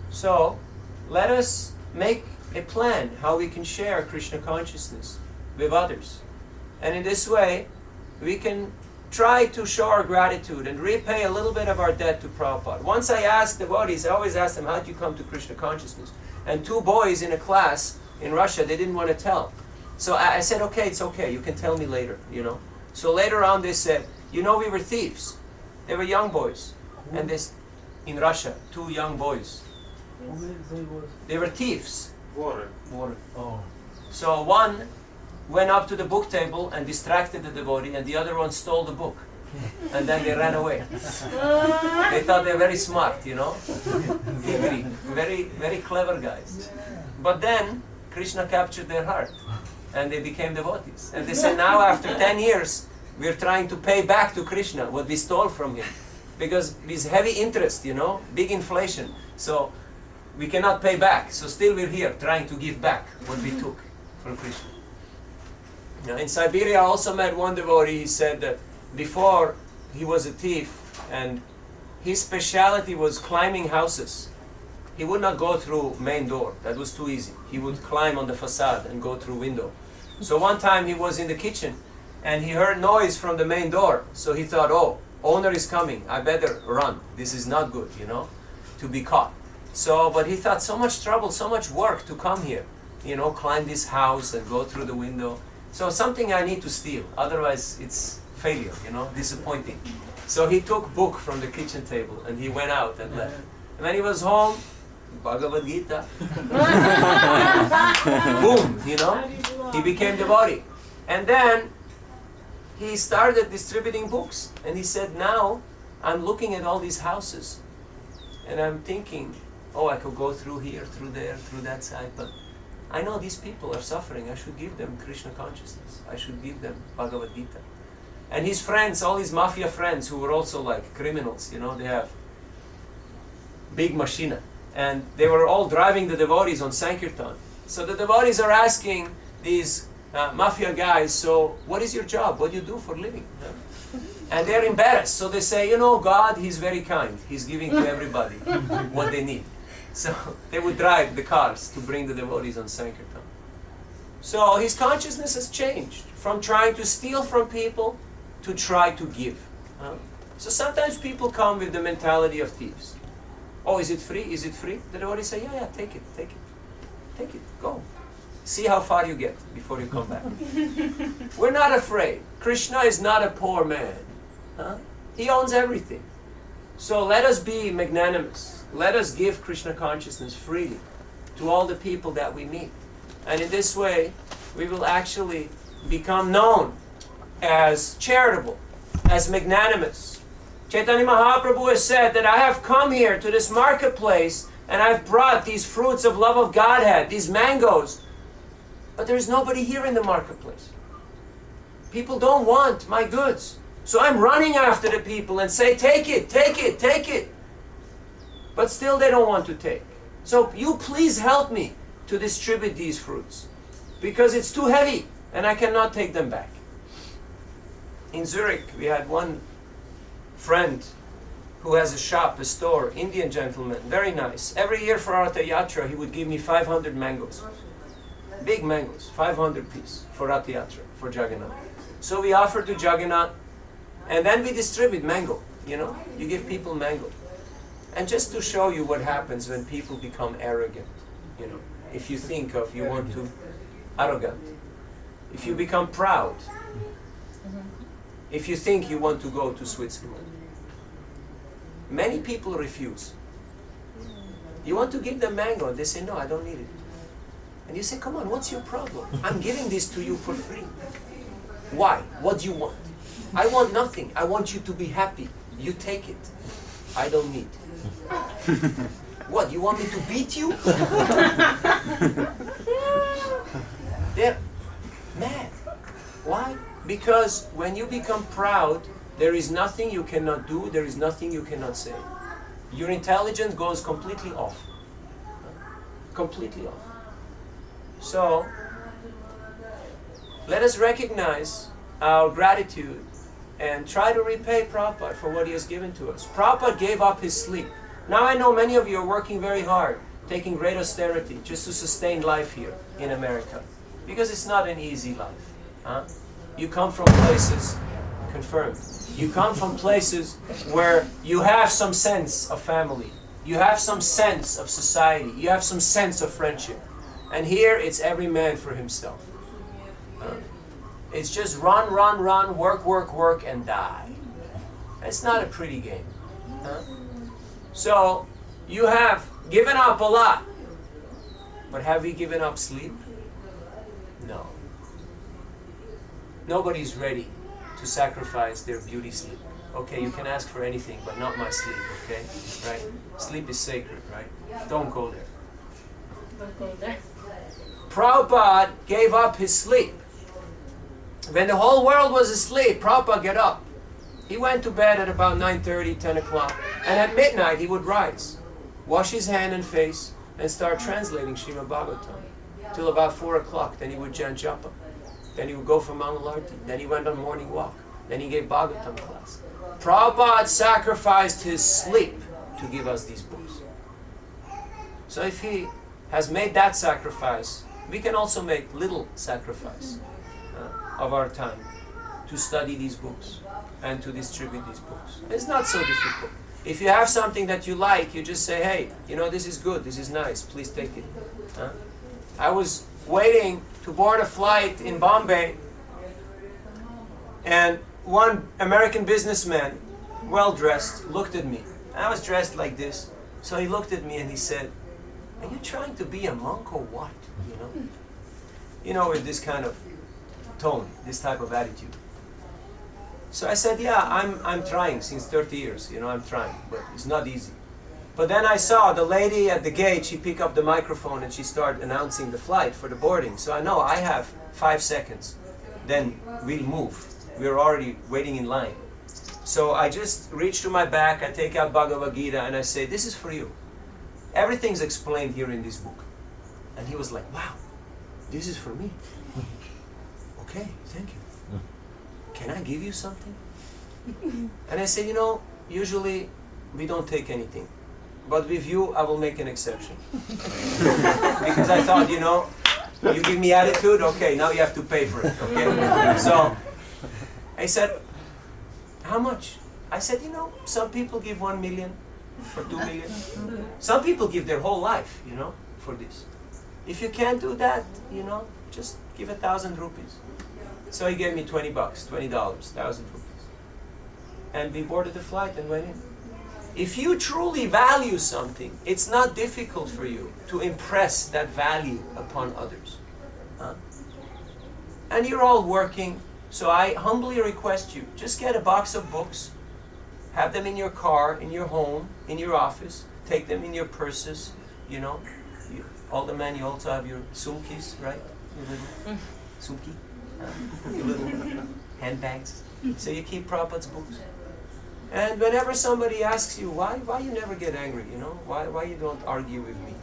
So let us make a plan how we can share Krishna consciousness with others. And in this way, we can try to show our gratitude and repay a little bit of our debt to Prabhupada. Once I asked devotees, I always ask them, how do you come to Krishna consciousness? And 2 boys in a class in Russia, they didn't want to tell. So I said, okay, it's okay, you can tell me later, you know. So later on they said, you know, we were thieves. They were young boys. And this, in Russia, 2 young boys. They were thieves. Water. Oh. So one went up to the book table and distracted the devotee, and the other one stole the book. And then they ran away. They thought they were very smart, you know. Very, very clever guys. But then Krishna captured their heart, and they became devotees. And they said, now after 10 years, we're trying to pay back to Krishna what we stole from him. Because this heavy interest, you know, big inflation. So we cannot pay back. So still we're here trying to give back what we took from Krishna. Now, in Siberia, I also met one devotee. He said that before he was a thief, and his specialty was climbing houses. He would not go through main door. That was too easy. He would climb on the facade and go through window. So one time he was in the kitchen, and he heard noise from the main door. So he thought, oh, owner is coming. I better run. This is not good, you know, to be caught. So, but he thought, so much trouble, so much work to come here, you know, climb this house and go through the window. So something I need to steal, otherwise it's failure, you know, disappointing. So he took book from the kitchen table and he went out and left. And when he was home, Bhagavad Gita, boom, you know, he became devotee. And then he started distributing books. And he said, now I'm looking at all these houses and I'm thinking, oh, I could go through here, through there, through that side, but I know these people are suffering. I should give them Krishna consciousness. I should give them Bhagavad Gita. And his friends, all his mafia friends who were also like criminals, you know, they have big machina. And they were all driving the devotees on Sankirtana. So the devotees are asking these mafia guys, so what is your job? What do you do for a living? And they're embarrassed. So they say, you know, God, He's very kind. He's giving to everybody what they need. So they would drive the cars to bring the devotees on Sankirtan. So his consciousness has changed from trying to steal from people to try to give. So sometimes people come with the mentality of thieves. Oh, is it free? Is it free? The devotees say, yeah, take it, take it. Take it, go. See how far you get before you come back. We're not afraid. Krishna is not a poor man. He owns everything. So let us be magnanimous. Let us give Krishna consciousness freely to all the people that we meet. And in this way, we will actually become known as charitable, as magnanimous. Chaitanya Mahaprabhu has said that I have come here to this marketplace and I've brought these fruits of love of Godhead, these mangoes. But there's nobody here in the marketplace. People don't want my goods. So I'm running after the people and say, take it, take it, take it. But still they don't want to take. So you please help me to distribute these fruits, because it's too heavy and I cannot take them back. In Zurich, we had one friend who has a shop, a store, Indian gentleman, very nice. Every year for Ratha Yatra, he would give me 500 mangoes. Big mangoes, 500 piece for Ratha Yatra, for Jagannath. So we offer to Jagannath, and then we distribute mango, you know. You give people mango. And just to show you what happens when people become arrogant, you know. If you think of, you want to, arrogant. If you become proud. If you think you want to go to Switzerland. Many people refuse. You want to give them mango, and they say, no, I don't need it. And you say, come on, what's your problem? I'm giving this to you for free. Why? What do you want? I want nothing. I want you to be happy. You take it. I don't need. What, you want me to beat you? They're mad. Why? Because when you become proud, There is nothing you cannot do, there is nothing you cannot say. Your intelligence goes completely off. Completely off. So, let us recognize our gratitude and try to repay Prabhupada for what he has given to us. Prabhupada gave up his sleep. Now I know many of you are working very hard, taking great austerity just to sustain life here in America. Because it's not an easy life. Huh? You come from places, confirmed, you come from places where you have some sense of family. You have some sense of society. You have some sense of friendship. And here it's every man for himself. It's just run, run, run, work, work, work, and die. It's not a pretty game. So, you have given up a lot. But have we given up sleep? No. Nobody's ready to sacrifice their beauty sleep. Okay, you can ask for anything, but not my sleep, okay? Right? Sleep is sacred, right? Don't go there. Don't go there. Prabhupada gave up his sleep. When the whole world was asleep, Prabhupada got up. He went to bed at about 9:30, 10 o'clock. And at midnight, he would rise, wash his hand and face, and start translating Srimad Bhagavatam till about 4 o'clock. Then he would chant japa. Then he would go for Mangalarti. Then he went on morning walk. Then he gave Bhagavatam class. Prabhupada sacrificed his sleep to give us these books. So if he has made that sacrifice, we can also make little sacrifice of our time to study these books and to distribute these books. It's not so difficult. If you have something that you like, you just say, hey, you know, this is good, this is nice, please take it. I was waiting to board a flight in Bombay, and one American businessman, well-dressed, looked at me. I was dressed like this, so he looked at me and he said, are you trying to be a monk or what? You know, with this kind of tone, this type of attitude. So I said, yeah, I'm trying since 30 years, I'm trying, but it's not easy. But then I saw the lady at the gate, she picked up the microphone and she started announcing the flight for the boarding. So I know I have 5 seconds, then we'll move. We're already waiting in line. So I just reach to my back, I take out Bhagavad Gita and I say, this is for you. Everything's explained here in this book. And he was like, wow, this is for me. Okay, thank you. Can I give you something? And I said, usually we don't take anything. But with you, I will make an exception. Because I thought, you give me attitude, okay, now you have to pay for it, okay? So, I said, how much? I said, some people give 1 million or 2 million. Some people give their whole life, for this. If you can't do that, just give 1,000 rupees. So he gave me $20, $20, 1,000 rupees. And we boarded the flight and went in. If you truly value something, it's not difficult for you to impress that value upon others. And you're all working, so I humbly request you, just get a box of books, have them in your car, in your home, in your office, take them in your purses, all the men, you also have your sumkis, right? Your little sumki, your little handbags. So you keep Prabhupada's books. And whenever somebody asks you, why you never get angry, why you don't argue with me,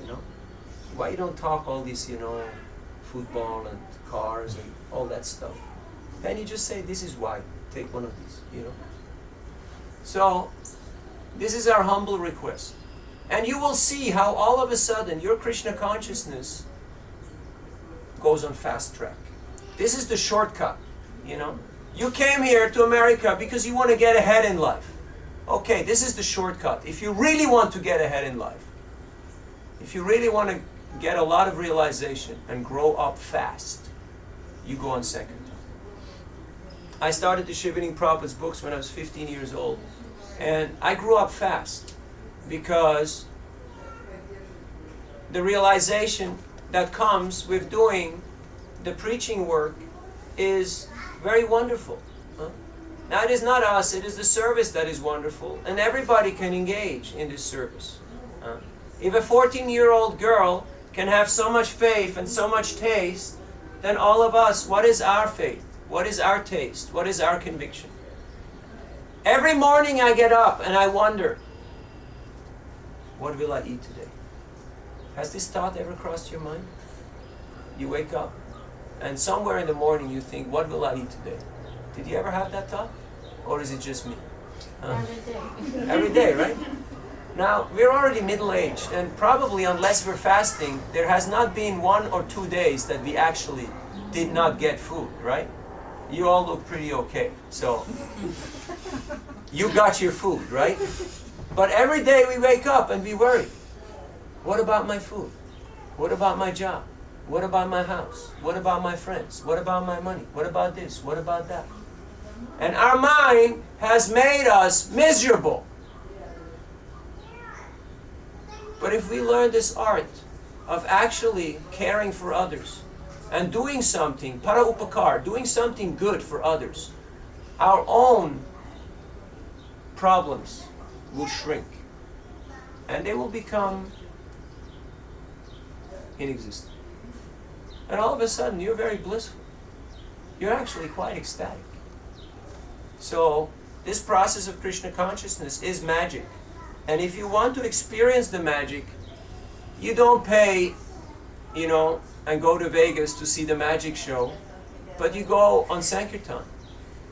why you don't talk all this, football and cars and all that stuff, then you just say, this is why, take one of these, So, this is our humble request. And you will see how all of a sudden your Krishna consciousness goes on fast track. This is the shortcut, You came here to America because you want to get ahead in life. Okay, this is the shortcut. If you really want to get ahead in life, if you really want to get a lot of realization and grow up fast, you go on Sankirtana. I started distributing Prabhupada's books when I was 15 years old. And I grew up fast because the realization that comes with doing the preaching work is very wonderful. Now it is not us, it is the service that is wonderful, and everybody can engage in this service. If a 14-year-old girl can have so much faith and so much taste, then all of us, what is our faith? What is our taste? What is our conviction? Every morning I get up and I wonder, what will I eat today? Has this thought ever crossed your mind? You wake up and somewhere in the morning you think, what will I eat today? Did you ever have that thought? Or is it just me? Every day. Every day, right? Now, we're already middle-aged, and probably unless we're fasting, there has not been 1 or 2 days that we actually did not get food, right? You all look pretty okay, so you got your food, right? But every day we wake up and we worry. What about my food? What about my job? What about my house? What about my friends? What about my money? What about this? What about that? And our mind has made us miserable. But if we learn this art of actually caring for others and doing something, para upakar, doing something good for others, our own problems will shrink and they will become inexistent. And all of a sudden you're very blissful. You're actually quite ecstatic. So this process of Krishna consciousness is magic. And if you want to experience the magic, you don't pay, and go to Vegas to see the magic show, but you go on Sankirtan.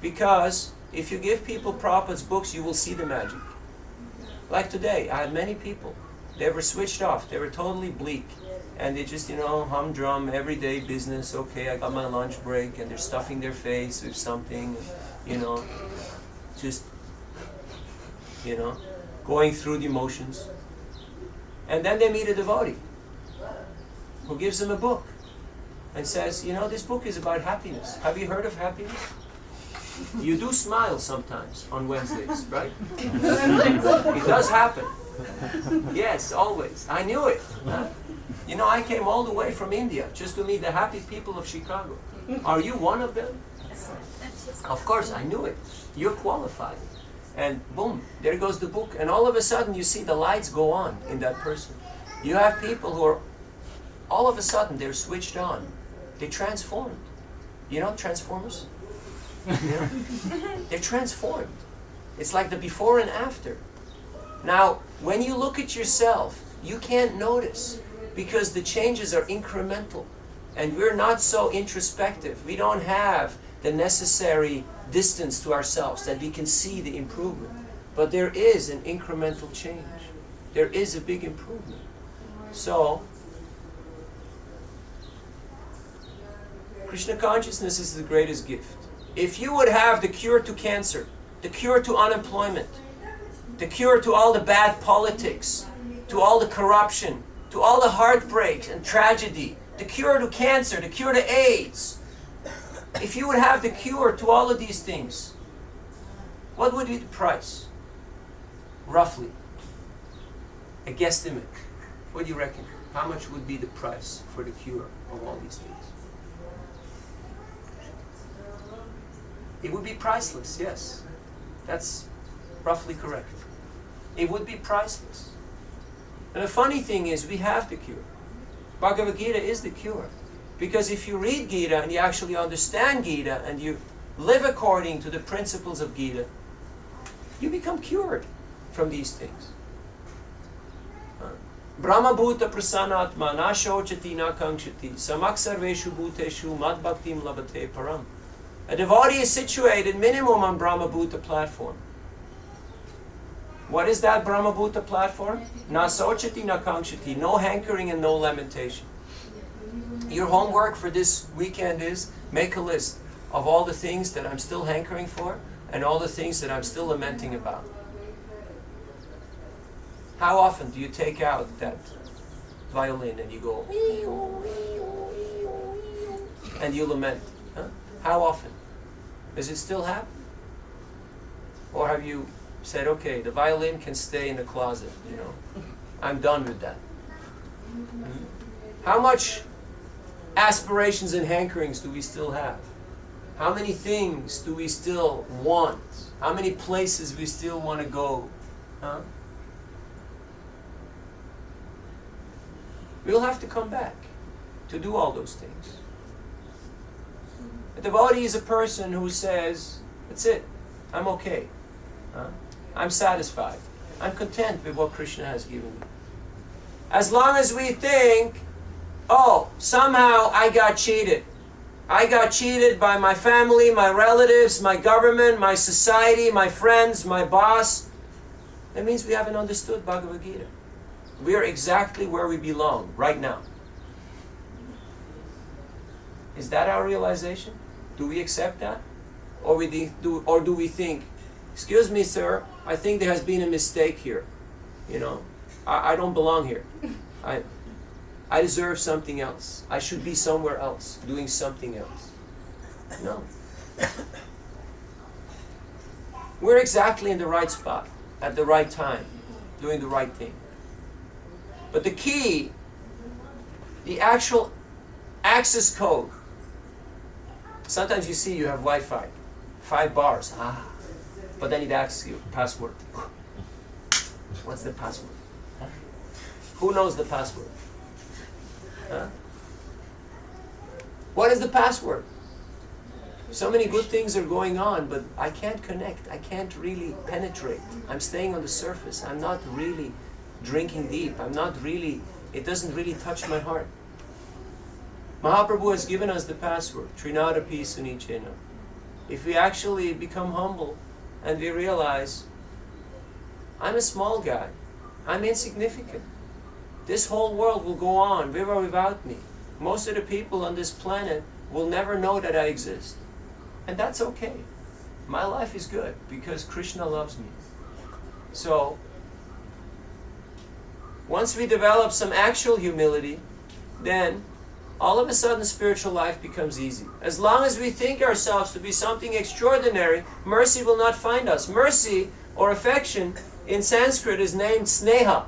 Because if you give people Prabhupada's books, you will see the magic. Like today, I had many people. They were switched off. They were totally bleak. And they just, humdrum, everyday business. Okay, I got my lunch break, and they're stuffing their face with something, just, going through the emotions. And then they meet a devotee who gives them a book and says, this book is about happiness. Have you heard of happiness? You do smile sometimes on Wednesdays, right? It does happen. Yes, always. I knew it. Huh? I came all the way from India just to meet the happy people of Chicago. Are you one of them? Of course, I knew it. You're qualified. And boom, there goes the book. And all of a sudden you see the lights go on in that person. You have people who are, all of a sudden they're switched on. They transformed. Transformers? They're transformed. It's like the before and after. Now, when you look at yourself, you can't notice because the changes are incremental. And we're not so introspective. We don't have the necessary distance to ourselves that we can see the improvement. But there is an incremental change. There is a big improvement. So, Krishna consciousness is the greatest gift. If you would have the cure to cancer, the cure to unemployment, the cure to all the bad politics, to all the corruption, to all the heartbreaks and tragedy, the cure to cancer, the cure to AIDS, if you would have the cure to all of these things, what would be the price? Roughly. A guesstimate. What do you reckon? How much would be the price for the cure of all these things? It would be priceless, yes. That's roughly correct. It would be priceless. And the funny thing is, we have the cure. Bhagavad Gita is the cure. Because if you read Gita and you actually understand Gita and you live according to the principles of Gita, you become cured from these things. Brahma bhuta prasanatma na shochati na kankshati samak sarveshu bhuteshu mad bhaktim labate param. A devotee is situated minimum on Brahma bhuta platform. What is that Brahma bhuta platform? Na sochati na kankshati, no hankering and no lamentation. Your homework for this weekend is make a list of all the things that I'm still hankering for and all the things that I'm still lamenting about. How often do you take out that violin and you go and you lament? Huh? How often? Does it still happen? Or have you said, okay, the violin can stay in the closet, I'm done with that. How much aspirations and hankerings do we still have? How many things do we still want? How many places we still want to go? Huh? We'll have to come back to do all those things. A devotee is a person who says, that's it, I'm okay. I'm satisfied. I'm content with what Krishna has given me. As long as we think, oh, somehow I got cheated. I got cheated by my family, my relatives, my government, my society, my friends, my boss. That means we haven't understood Bhagavad Gita. We are exactly where we belong right now. Is that our realization? Do we accept that? Or do we think, excuse me, sir, I think there has been a mistake here. You know, I don't belong here. I deserve something else. I should be somewhere else, doing something else. No. We're exactly in the right spot, at the right time, doing the right thing. But the key, the actual access code, sometimes you see you have Wi-Fi, 5 bars, but then it asks you, password. What's the password? Who knows the password? What is the password? So many good things are going on, but I can't connect. I can't really penetrate. I'm staying on the surface. I'm not really drinking deep. It doesn't really touch my heart. Mahaprabhu has given us the password, Trinadapi Sunichena. If we actually become humble and we realize, I'm a small guy, I'm insignificant. This whole world will go on with or without me. Most of the people on this planet will never know that I exist. And that's okay. My life is good because Krishna loves me. So, once we develop some actual humility, then all of a sudden spiritual life becomes easy. As long as we think ourselves to be something extraordinary, mercy will not find us. Mercy or affection in Sanskrit is named sneha.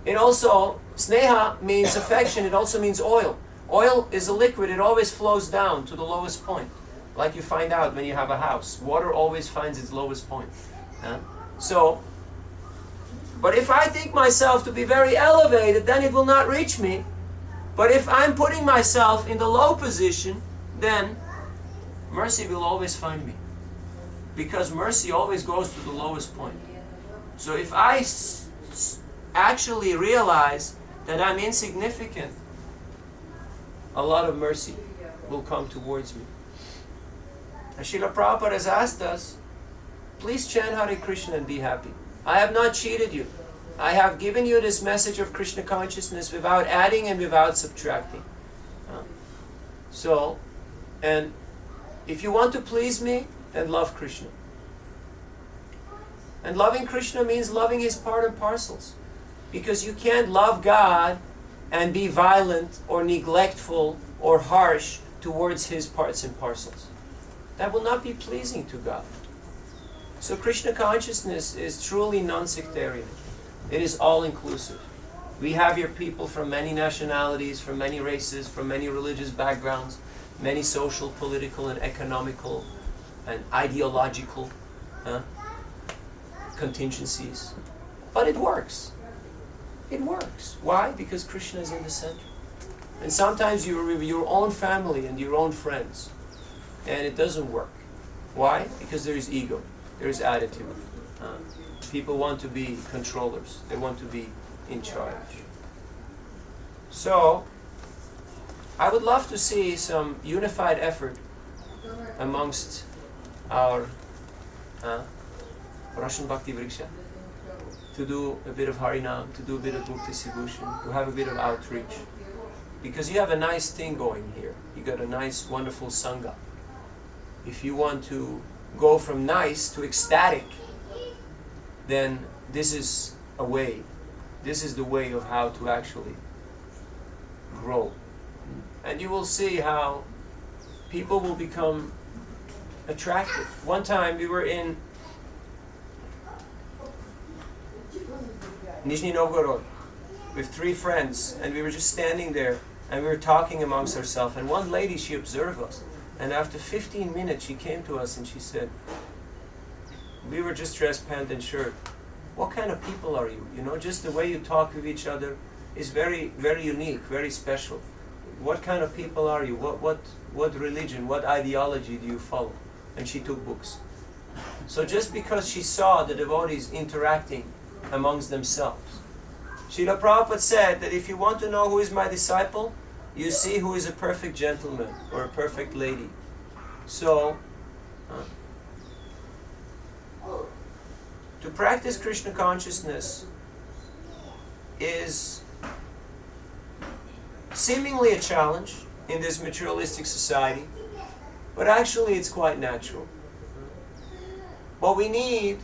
It also, sneha means affection, it also means oil. Oil is a liquid, it always flows down to the lowest point. Like you find out when you have a house. Water always finds its lowest point. But if I think myself to be very elevated, then it will not reach me. But if I'm putting myself in the low position, then mercy will always find me. Because mercy always goes to the lowest point. So if I actually realize that I'm insignificant, a lot of mercy will come towards me. And Srila Prabhupada has asked us, please chant Hare Krishna and be happy. I have not cheated you. I have given you this message of Krishna consciousness without adding and without subtracting. And if you want to please me, then love Krishna. And loving Krishna means loving his part and parcels. Because you can't love God and be violent or neglectful or harsh towards his parts and parcels. That will not be pleasing to God. So Krishna consciousness is truly non-sectarian. It is all-inclusive. We have here people from many nationalities, from many races, from many religious backgrounds, many social, political, and economical, and ideological contingencies. But it works. It works. Why? Because Krishna is in the center. And sometimes you're with your own family and your own friends, and it doesn't work. Why? Because there is ego. There is attitude. People want to be controllers. They want to be in charge. So, I would love to see some unified effort amongst our Russian Bhakti Vriksha to do a bit of Harinam, to do a bit of Mukti Sibhushan, to have a bit of outreach. Because you have a nice thing going here. You got a nice, wonderful Sangha. If you want to go from nice to ecstatic, then this is a way. This is the way of how to actually grow. And you will see how people will become attracted. One time we were in Nizhny Novgorod with 3 friends, and we were just standing there and we were talking amongst ourselves, and one lady, she observed us, and after 15 minutes she came to us and she said, we were just dressed pant and shirt. What kind of people are you? You know, just the way you talk with each other is very, very unique, very special. What kind of people are you? What religion, what ideology do you follow? And she took books. So just because she saw the devotees interacting amongst themselves, Srila Prabhupada said that if you want to know who is my disciple, you see who is a perfect gentleman or a perfect lady. So, to practice Krishna consciousness is seemingly a challenge in this materialistic society, but actually it's quite natural. But we need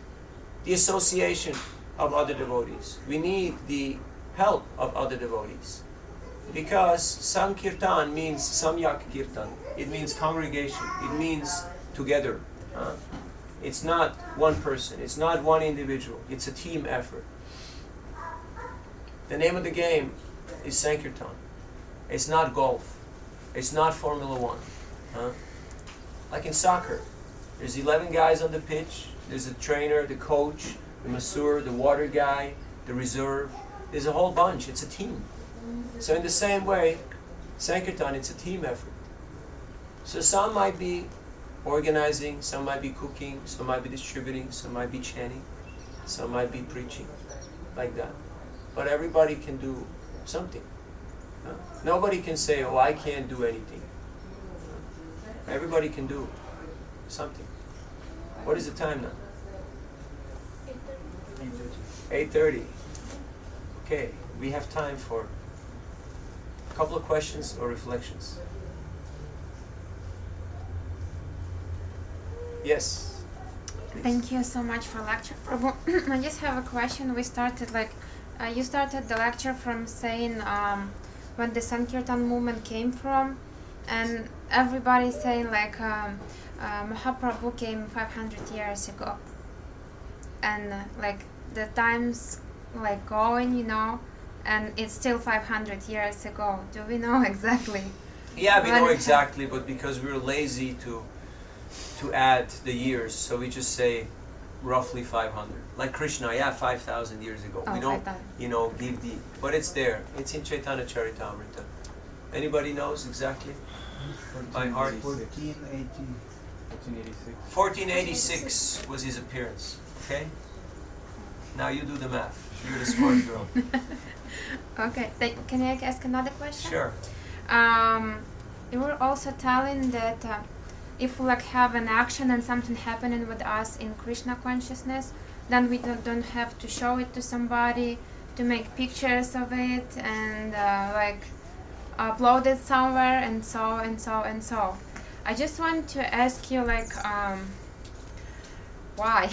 the association of other devotees. We need the help of other devotees. Because Sankirtan means Samyak Kirtan. It means congregation. It means together. It's not one person. It's not one individual. It's a team effort. The name of the game is Sankirtan. It's not golf. It's not Formula One. Like in soccer, there's 11 guys on the pitch. There's the trainer, the coach, the masseur, the water guy, the reserve. There's a whole bunch. It's a team. So in the same way, Sankirtan, it's a team effort. So some might be organizing, some might be cooking, some might be distributing, some might be chanting, some might be preaching, like that. But everybody can do something. Nobody can say, oh, I can't do anything. Everybody can do something. What is the time now? 8:30. Okay, we have time for a couple of questions or reflections. Yes. Please. Thank you so much for lecture, Prabhu. I just have a question. We started you started the lecture from saying when the Sankirtan movement came from, and everybody saying Mahaprabhu came 500 years ago, and the time's going, and it's still 500 years ago. Do we know exactly? Yeah, we know exactly, but because we were lazy to add the years, so we just say roughly 500. Like Krishna, 5,000 years ago. We don't, give the... But it's there. It's in Chaitanya Charitamrita. Anybody knows exactly? By heart? 1486 was his appearance. Okay? Now you do the math. You're the smart girl. Okay. Can I ask another question? Sure. You were also telling that if we have an action and something happening with us in Krishna consciousness, then we don't have to show it to somebody, to make pictures of it and upload it somewhere and so and so and so. I just want to ask you why?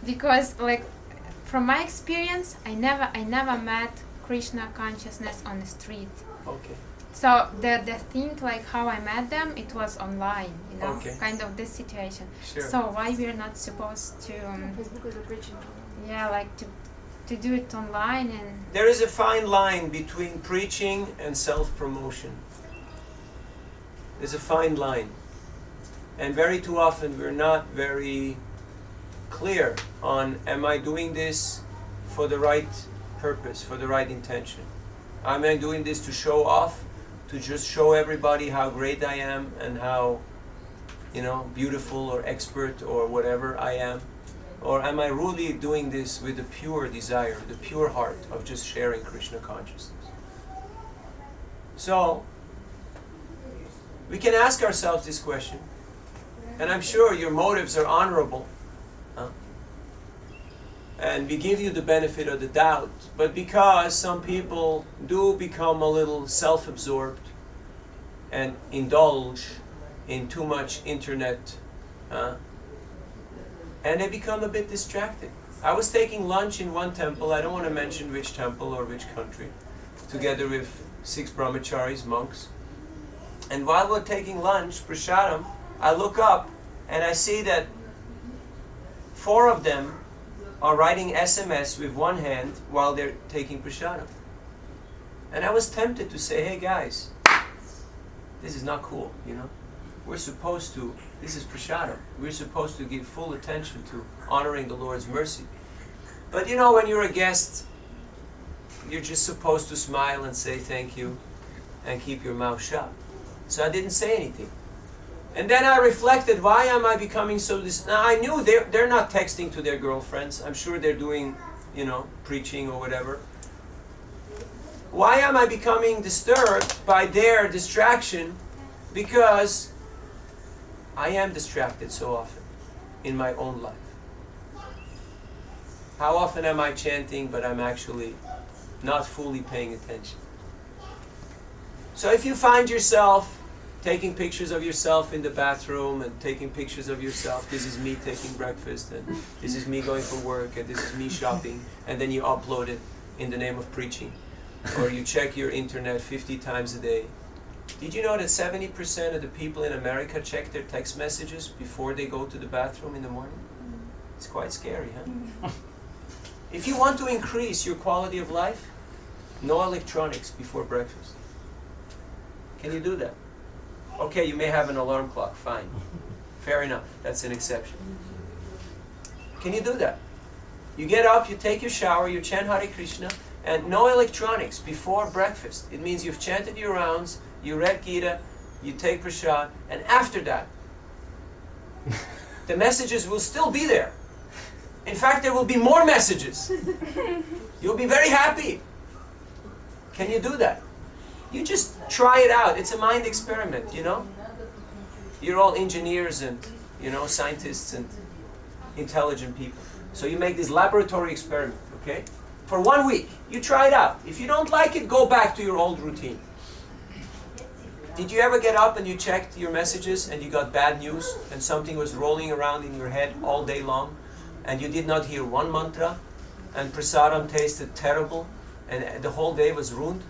Because from my experience, I never met Krishna consciousness on the street. Okay. So the thing how I met them, it was online, Okay. kind of this situation. Sure. So why we're not supposed to Facebook is a preaching. to do it online and There is a fine line between preaching and self-promotion. There's a fine line. And very too often we're not very clear on, am I doing this for the right purpose, for the right intention? Am I doing this to show off, to just show everybody how great I am and how, beautiful or expert or whatever I am? Or am I really doing this with the pure desire, the pure heart of just sharing Krishna consciousness? So, we can ask ourselves this question, and I'm sure your motives are honorable, and we give you the benefit of the doubt, but because some people do become a little self-absorbed and indulge in too much internet, and they become a bit distracted. I was taking lunch in one temple, I don't want to mention which temple or which country, together with 6 brahmacharis, monks. And while we're taking lunch, prasadam, I look up and I see that 4 of them are writing SMS with one hand while they're taking prasadam. And I was tempted to say, hey guys, this is not cool, We're supposed to, this is prasadam, we're supposed to give full attention to honoring the Lord's mercy. But when you're a guest, you're just supposed to smile and say thank you and keep your mouth shut. So I didn't say anything. And then I reflected, why am I becoming so Now I knew they're not texting to their girlfriends. I'm sure they're doing, preaching or whatever. Why am I becoming disturbed by their distraction? Because I am distracted so often in my own life. How often am I chanting, but I'm actually not fully paying attention? So if you find yourself taking pictures of yourself in the bathroom and taking pictures of yourself, this is me taking breakfast, and this is me going for work, and this is me shopping, and then you upload it in the name of preaching, or you check your internet 50 times a day. Did you know that 70% of the people in America check their text messages before they go to the bathroom in the morning? It's quite scary, huh? If you want to increase your quality of life, no electronics before breakfast. Can you do that? Okay, you may have an alarm clock, fine. Fair enough, that's an exception. Can you do that? You get up, you take your shower, you chant Hare Krishna, and no electronics before breakfast. It means you've chanted your rounds, you read Gita, you take prasad, and after that, the messages will still be there. In fact, there will be more messages. You'll be very happy. Can you do that? You just try it out. It's a mind experiment, You're all engineers and, scientists and intelligent people. So you make this laboratory experiment, okay? For 1 week, you try it out. If you don't like it, go back to your old routine. Did you ever get up and you checked your messages and you got bad news and something was rolling around in your head all day long and you did not hear one mantra and prasadam tasted terrible and the whole day was ruined?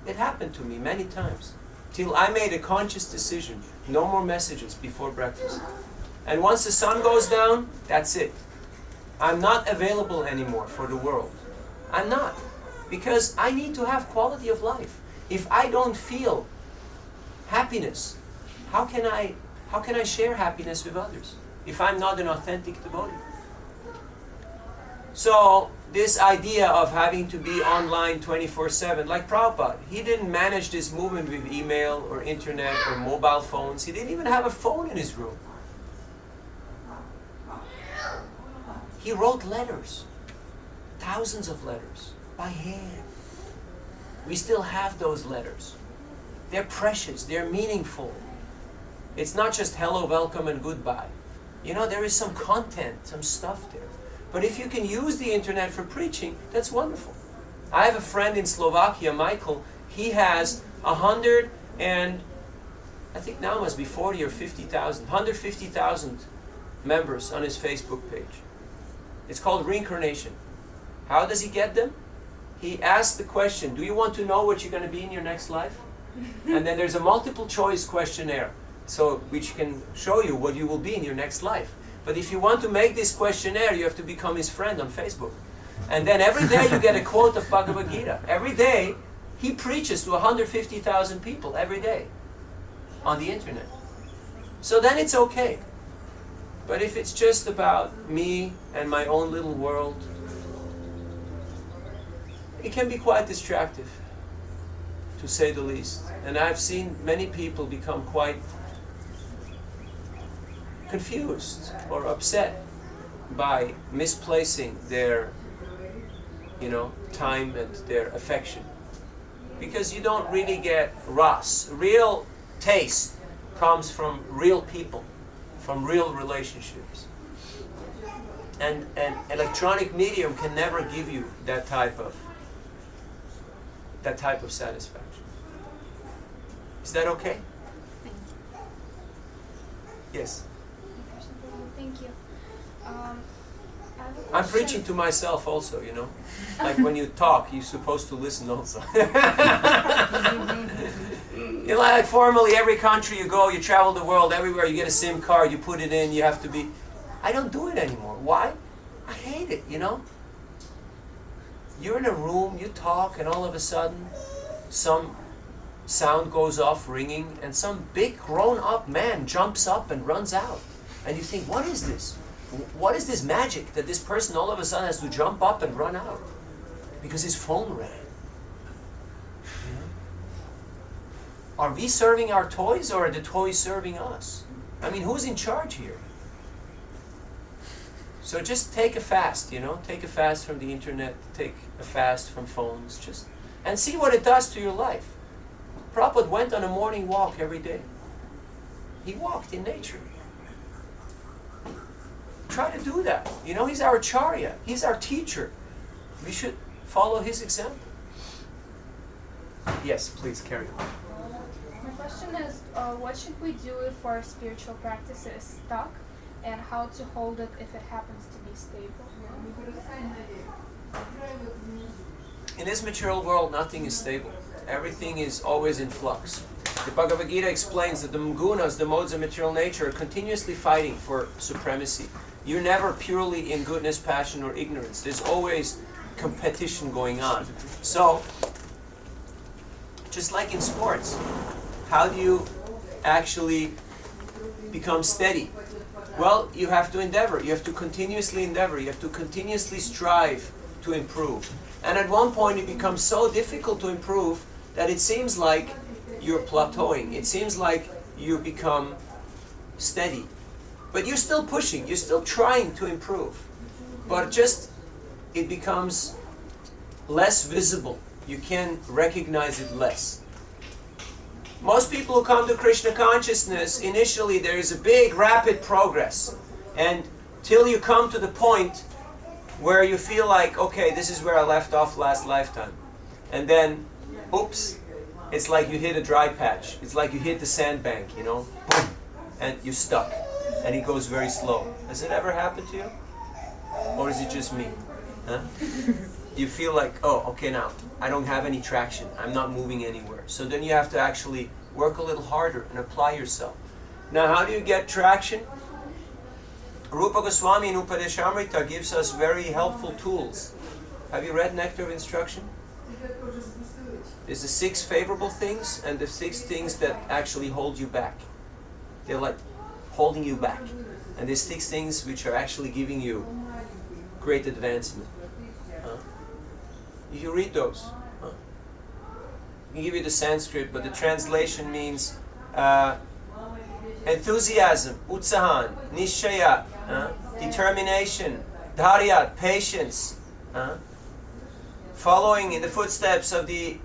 It happened to me many times, till I made a conscious decision, no more messages before breakfast. And once the sun goes down, that's it. I'm not available anymore for the world. I'm not, because I need to have quality of life. If I don't feel happiness, how can I share happiness with others if I'm not an authentic devotee? So this idea of having to be online 24/7, like Prabhupada, he didn't manage this movement with email or internet or mobile phones. He didn't even have a phone in his room. He wrote letters, thousands of letters, by hand. We still have those letters. They're precious, they're meaningful. It's not just hello, welcome, and goodbye. There is some content, some stuff there. But if you can use the internet for preaching, that's wonderful. I have a friend in Slovakia, Michael. He has 100 and I think now must be 40 or 50,000, 150,000 members on his Facebook page. It's called Reincarnation. How does he get them? He asks the question, do you want to know what you're going to be in your next life? And then there's a multiple choice questionnaire, which can show you what you will be in your next life. But if you want to make this questionnaire, you have to become his friend on Facebook. And then every day you get a quote of Bhagavad Gita. Every day he preaches to 150,000 people every day on the internet. So then it's okay. But if it's just about me and my own little world, it can be quite distractive, to say the least. And I've seen many people become quite confused or upset by misplacing their, time and their affection. Because you don't really get ras. Real taste comes from real people, from real relationships. And an electronic medium can never give you that type of satisfaction. Is that okay? Yes. Thank you. I'm preaching to myself also, Like when you talk, you're supposed to listen also. Like formally, every country you go, you travel the world, everywhere, you get a SIM card, you put it in, you have to be... I don't do it anymore. Why? I hate it, You're in a room, you talk, and all of a sudden, some sound goes off ringing, and some big grown-up man jumps up and runs out. And you think, what is this? What is this magic that this person all of a sudden has to jump up and run out? Because his phone rang. Are we serving our toys or are the toys serving us? I mean, who's in charge here? So just take a fast, take a fast from the internet, take a fast from phones, and see what it does to your life. Prabhupada went on a morning walk every day. He walked in nature. Try to do that. He's our acharya. He's our teacher. We should follow his example. Yes, please carry on. My question is, what should we do if our spiritual practice is stuck, and how to hold it if it happens to be stable? In this material world, nothing is stable. Everything is always in flux. The Bhagavad Gita explains that the gunas, the modes of material nature, are continuously fighting for supremacy. You're never purely in goodness, passion, or ignorance. There's always competition going on. So, just like in sports, how do you actually become steady? Well, you have to endeavor. You have to continuously endeavor. You have to continuously strive to improve. And at one point it becomes so difficult to improve that it seems like you're plateauing. It seems like you become steady. But you're still pushing. You're still trying to improve. But it becomes less visible. You can recognize it less. Most people who come to Krishna consciousness, initially there is a big, rapid progress. And till you come to the point where you feel like, okay, this is where I left off last lifetime. And then, oops, it's like you hit a dry patch. It's like you hit the sandbank, boom, and you're stuck. And it goes very slow. Has it ever happened to you? Or is it just me? Huh? You feel like, oh, okay, now I don't have any traction. I'm not moving anywhere. So then you have to actually work a little harder and apply yourself. Now, how do you get traction? Rupa Goswami in Upadeshamrita gives us very helpful tools. Have you read Nectar of Instruction? There's the 6 favorable things and the 6 things that actually hold you back. They're like holding you back. And there's 6 things which are actually giving you great advancement. You read those. I can give you the Sanskrit, but the translation means enthusiasm, utsahan, nishaya, determination, dharyat, patience, following in the footsteps of the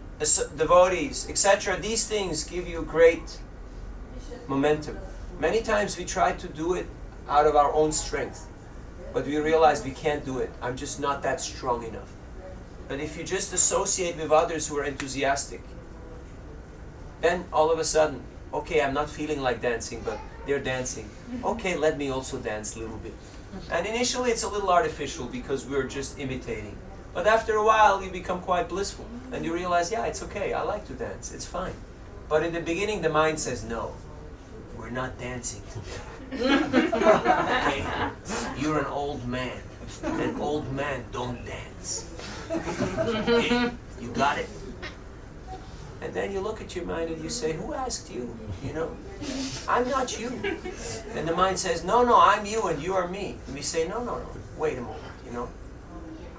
devotees, etc. These things give you great momentum. Many times we try to do it out of our own strength, but we realize we can't do it. I'm just not that strong enough. But if you just associate with others who are enthusiastic, then all of a sudden, okay, I'm not feeling like dancing, but they're dancing. Okay, let me also dance a little bit. And initially it's a little artificial because we're just imitating. But after a while you become quite blissful and you realize, yeah, it's okay, I like to dance, it's fine. But in the beginning the mind says, no, we're not dancing today. Okay, you're an old man. An old man don't dance. Okay, you got it? And then you look at your mind and you say, who asked you? I'm not you. And the mind says, no, I'm you and you are me. And we say, no, wait a moment,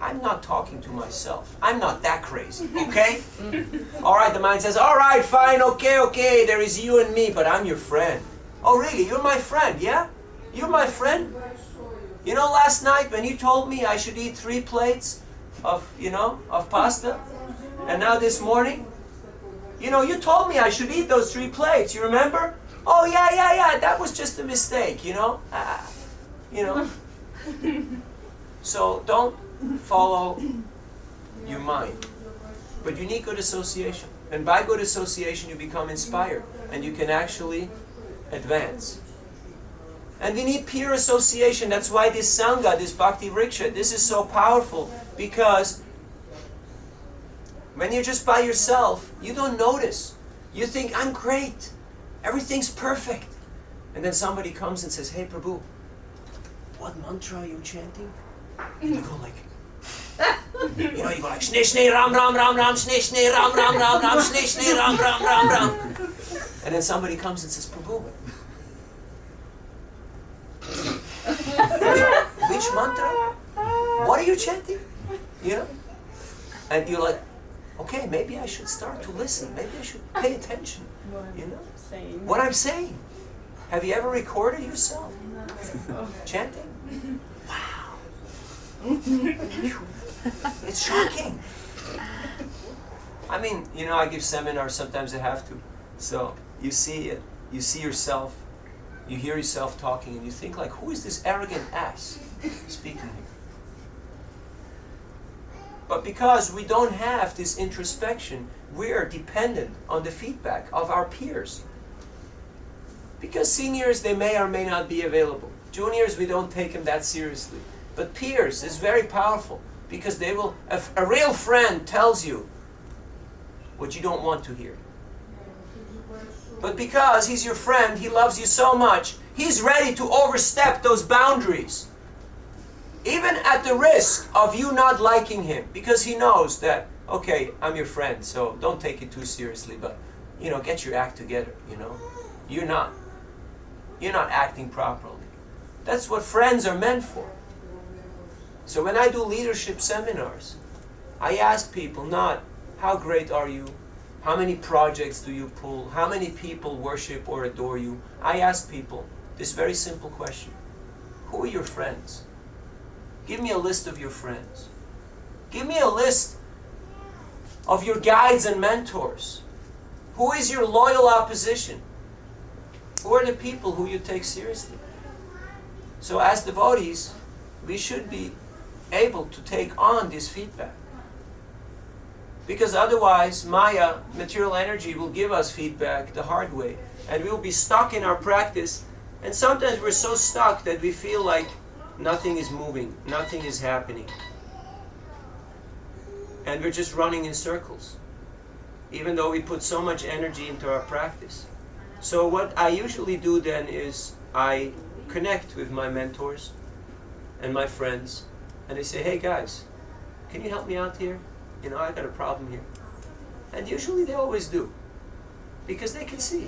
I'm not talking to myself. I'm not that crazy, okay? All right, the mind says, all right, fine, okay, there is you and me, but I'm your friend. Oh, really? You're my friend, yeah? You're my friend? Last night when you told me I should eat 3 plates of pasta, and now this morning, you told me I should eat those 3 plates, you remember? Oh, yeah, that was just a mistake, So don't follow your mind. But you need good association. And by good association you become inspired and you can actually advance. And we need peer association. That's why this Sangha, this Bhakti Vriksha, this is so powerful, because when you're just by yourself, you don't notice. You think, I'm great. Everything's perfect. And then somebody comes and says, hey Prabhu, what mantra are you chanting? And you go like, you go like, Shne Shne Ram Ram Ram Ram, Shne Shne Ram Ram Ram Ram, Shne Shne Ram Ram Ram Ram. And then somebody comes and says, Prabhu, which mantra? What are you chanting? And you're like, okay, maybe I should start to listen. Maybe I should pay attention. What I'm saying. Have you ever recorded yourself chanting? Wow. It's shocking. I mean, I give seminars, sometimes I have to. So you see it, you see yourself, you hear yourself talking, and you think like, who is this arrogant ass speaking here? But because we don't have this introspection, we are dependent on the feedback of our peers. Because seniors, they may or may not be available. Juniors, we don't take them that seriously. But peers is very powerful, because they will, a real friend tells you what you don't want to hear. But because he's your friend, he loves you so much, he's ready to overstep those boundaries. Even at the risk of you not liking him, because he knows that, okay, I'm your friend, so don't take it too seriously, but, get your act together, You're not acting properly. That's what friends are meant for. So when I do leadership seminars, I ask people not, how great are you? How many projects do you pull? How many people worship or adore you? I ask people this very simple question. Who are your friends? Give me a list of your friends. Give me a list of your guides and mentors. Who is your loyal opposition? Who are the people who you take seriously? So as devotees, we should be able to take on this feedback. Because otherwise, Maya, material energy, will give us feedback the hard way. And we will be stuck in our practice. And sometimes we're so stuck that we feel like nothing is moving, nothing is happening. And we're just running in circles, even though we put so much energy into our practice. So what I usually do then is I connect with my mentors and my friends, and they say, hey guys, can you help me out here? I got a problem here. And usually they always do, because they can see.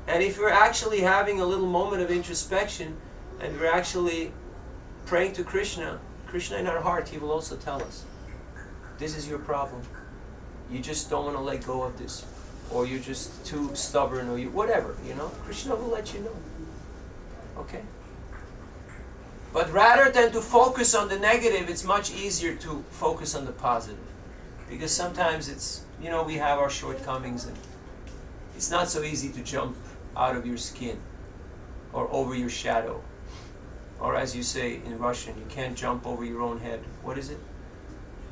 And if we're actually having a little moment of introspection, and we're actually praying to Krishna in our heart, He will also tell us, this is your problem. You just don't want to let go of this. Or you're just too stubborn, or whatever, Krishna will let you know. Okay? But rather than to focus on the negative, it's much easier to focus on the positive. Because sometimes it's, we have our shortcomings, and it's not so easy to jump out of your skin or over your shadow. Or as you say in Russian, you can't jump over your own head. What is it?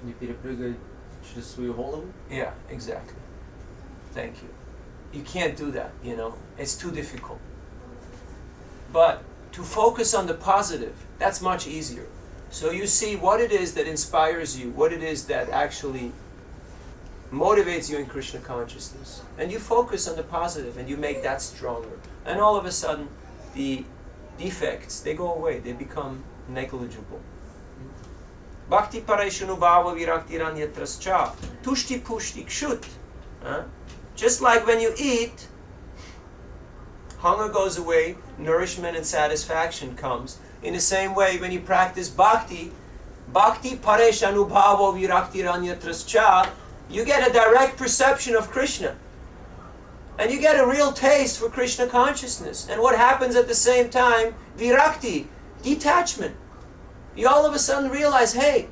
Не перепрыгай через свою голову. Yeah, exactly. Thank you. You can't do that, It's too difficult. But to focus on the positive, that's much easier. So you see what it is that inspires you, what it is that actually motivates you in Krishna consciousness. And you focus on the positive, and you make that stronger. And all of a sudden, the defects, they go away, they become negligible. Bhakti Pareshunubhava Virakti Ranyatrascha Tushti Pushti Kshut. Just like when you eat, hunger goes away, nourishment and satisfaction comes. In the same way, when you practice bhakti, Bhakti Pareshanubhava Virakti Ranyatrascha, you get a direct perception of Krishna. And you get a real taste for Krishna consciousness. And what happens at the same time? Virakti, detachment. You all of a sudden realize, hey,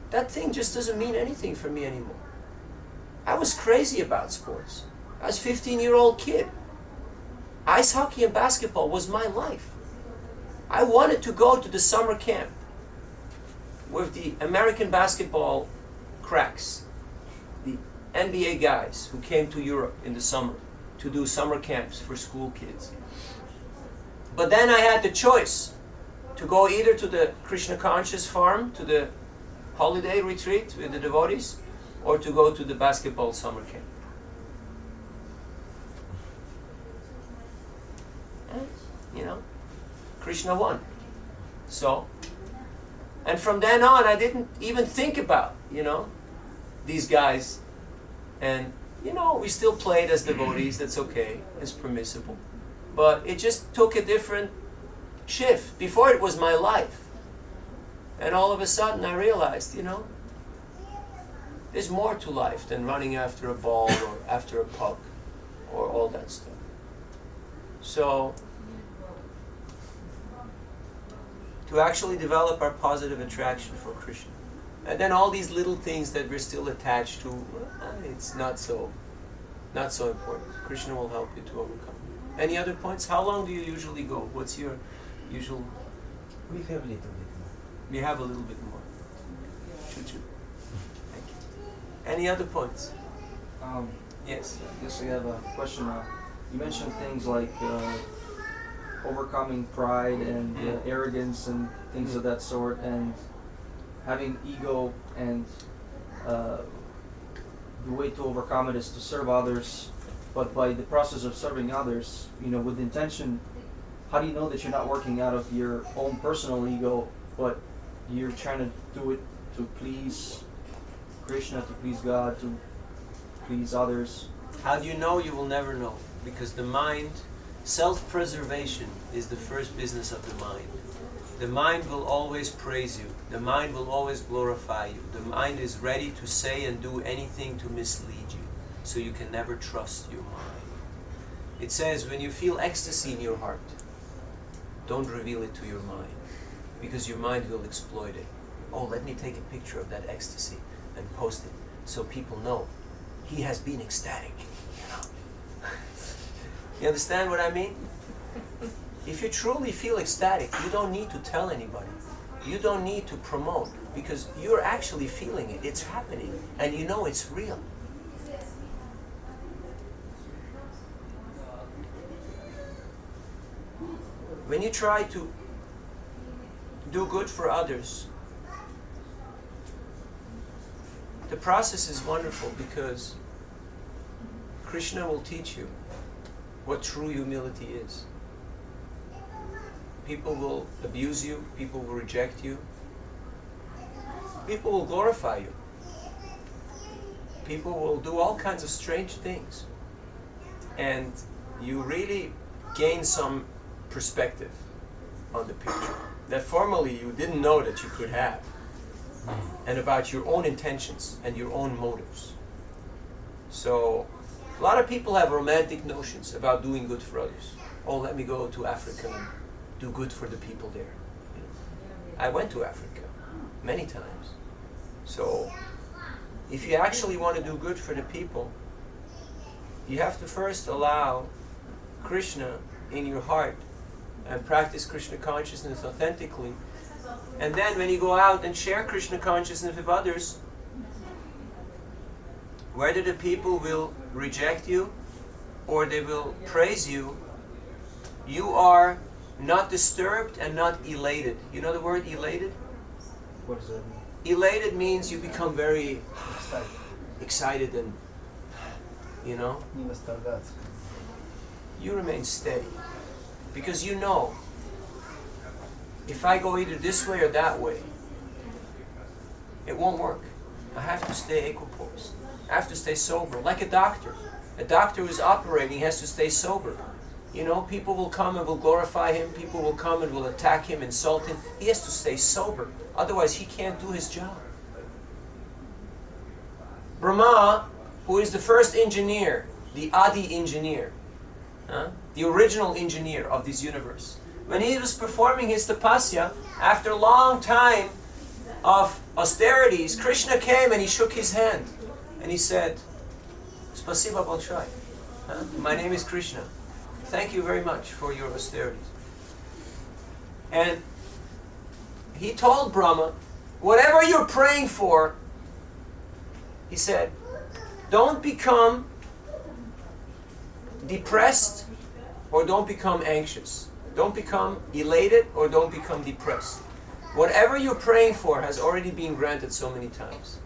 that thing just doesn't mean anything for me anymore. I was crazy about sports. I was a 15-year-old kid. Ice hockey and basketball was my life. I wanted to go to the summer camp with the American basketball cracks, the NBA guys who came to Europe in the summer to do summer camps for school kids. But then I had the choice to go either to the Krishna conscious farm, to the holiday retreat with the devotees, or to go to the basketball summer camp. And, Krishna won. So, and from then on, I didn't even think about, these guys. And, we still played as devotees, that's okay, it's permissible. But it just took a different shift. Before it was my life. And all of a sudden I realized, there's more to life than running after a ball or after a puck or all that stuff. So, to actually develop our positive attraction for Krishna. And then all these little things that we're still attached to, it's not so important. Krishna will help you to overcome. Any other points? How long do you usually go? What's your usual? We have a little bit more. We have a little bit more. Choo-choo. Thank you. Any other points? Yes. I guess I have a question. You mentioned things like overcoming pride and arrogance and things of that sort, and having ego, and the way to overcome it is to serve others. But by the process of serving others, with intention, how do you know that you're not working out of your own personal ego, but you're trying to do it to please Krishna, to please God, to please others? How do you know? You will never know. Because the mind, self-preservation is the first business of the mind. The mind will always praise you. The mind will always glorify you. The mind is ready to say and do anything to mislead you. So you can never trust your mind. It says, when you feel ecstasy in your heart, don't reveal it to your mind, because your mind will exploit it. Oh, let me take a picture of that ecstasy and post it so people know he has been ecstatic. You understand what I mean? If you truly feel ecstatic, you don't need to tell anybody. You don't need to promote, because you're actually feeling it. It's happening, and you know it's real. When you try to do good for others, the process is wonderful, because Krishna will teach you what true humility is. People will abuse you, people will reject you, people will glorify you, people will do all kinds of strange things, and you really gain some perspective on the picture that formerly you didn't know that you could have, and about your own intentions and your own motives. So a lot of people have romantic notions about doing good for others. Oh, let me go to Africa and do good for the people there. I went to Africa many times. So if you actually want to do good for the people, you have to first allow Krishna in your heart and practice Krishna consciousness authentically. And then when you go out and share Krishna consciousness with others, whether the people will reject you or they will praise you, you are not disturbed and not elated. You know the word elated? What does that mean? Elated means you become very excited and, you remain steady. Because you know, if I go either this way or that way, it won't work. I have to stay equipoised. I have to stay sober, like a doctor. A doctor who's operating has to stay sober. People will come and will glorify him. People will come and will attack him, insult him. He has to stay sober. Otherwise, he can't do his job. Brahma, who is the first engineer, the Adi engineer, the original engineer of this universe, when he was performing his tapasya, after a long time of austerities, Krishna came and he shook his hand. And he said, Spasiba Bolshoi. My name is Krishna. Thank you very much for your austerities. And he told Brahma, whatever you're praying for, he said, don't become depressed or don't become anxious. Don't become elated or don't become depressed. Whatever you're praying for has already been granted so many times.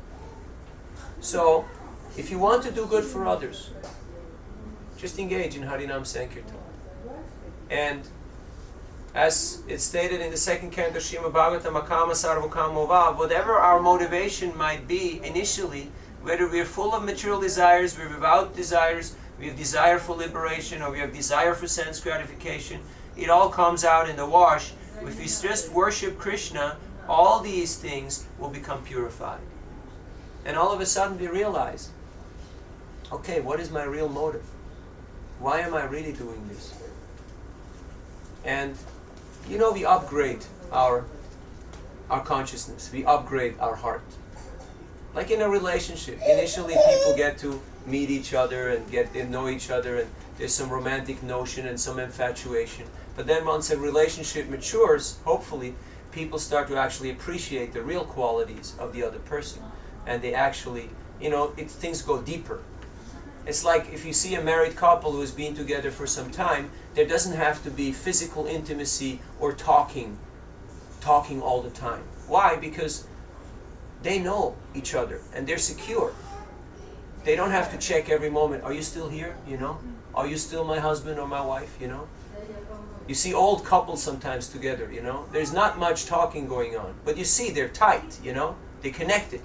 So, if you want to do good for others, just engage in Harinam Sankirtan. And as it's stated in the second canto, Srimad Bhagavatam, Akama Sarvakama Vav, whatever our motivation might be initially, whether we're full of material desires, we're without desires, we have desire for liberation, or we have desire for sense gratification, it all comes out in the wash. If we just worship Krishna, all these things will become purified. And all of a sudden we realize, okay, what is my real motive? Why am I really doing this? And we upgrade our consciousness. We upgrade our heart. Like in a relationship, initially people get to meet each other and get to know each other, and there's some romantic notion and some infatuation. But then once a relationship matures, hopefully, people start to actually appreciate the real qualities of the other person. And they actually, things go deeper. It's like if you see a married couple who has been together for some time, there doesn't have to be physical intimacy or talking all the time. Why? Because they know each other and they're secure. They don't have to check every moment. Are you still here? Are you still my husband or my wife? You see old couples sometimes together. There's not much talking going on, but you see they're tight. They're connected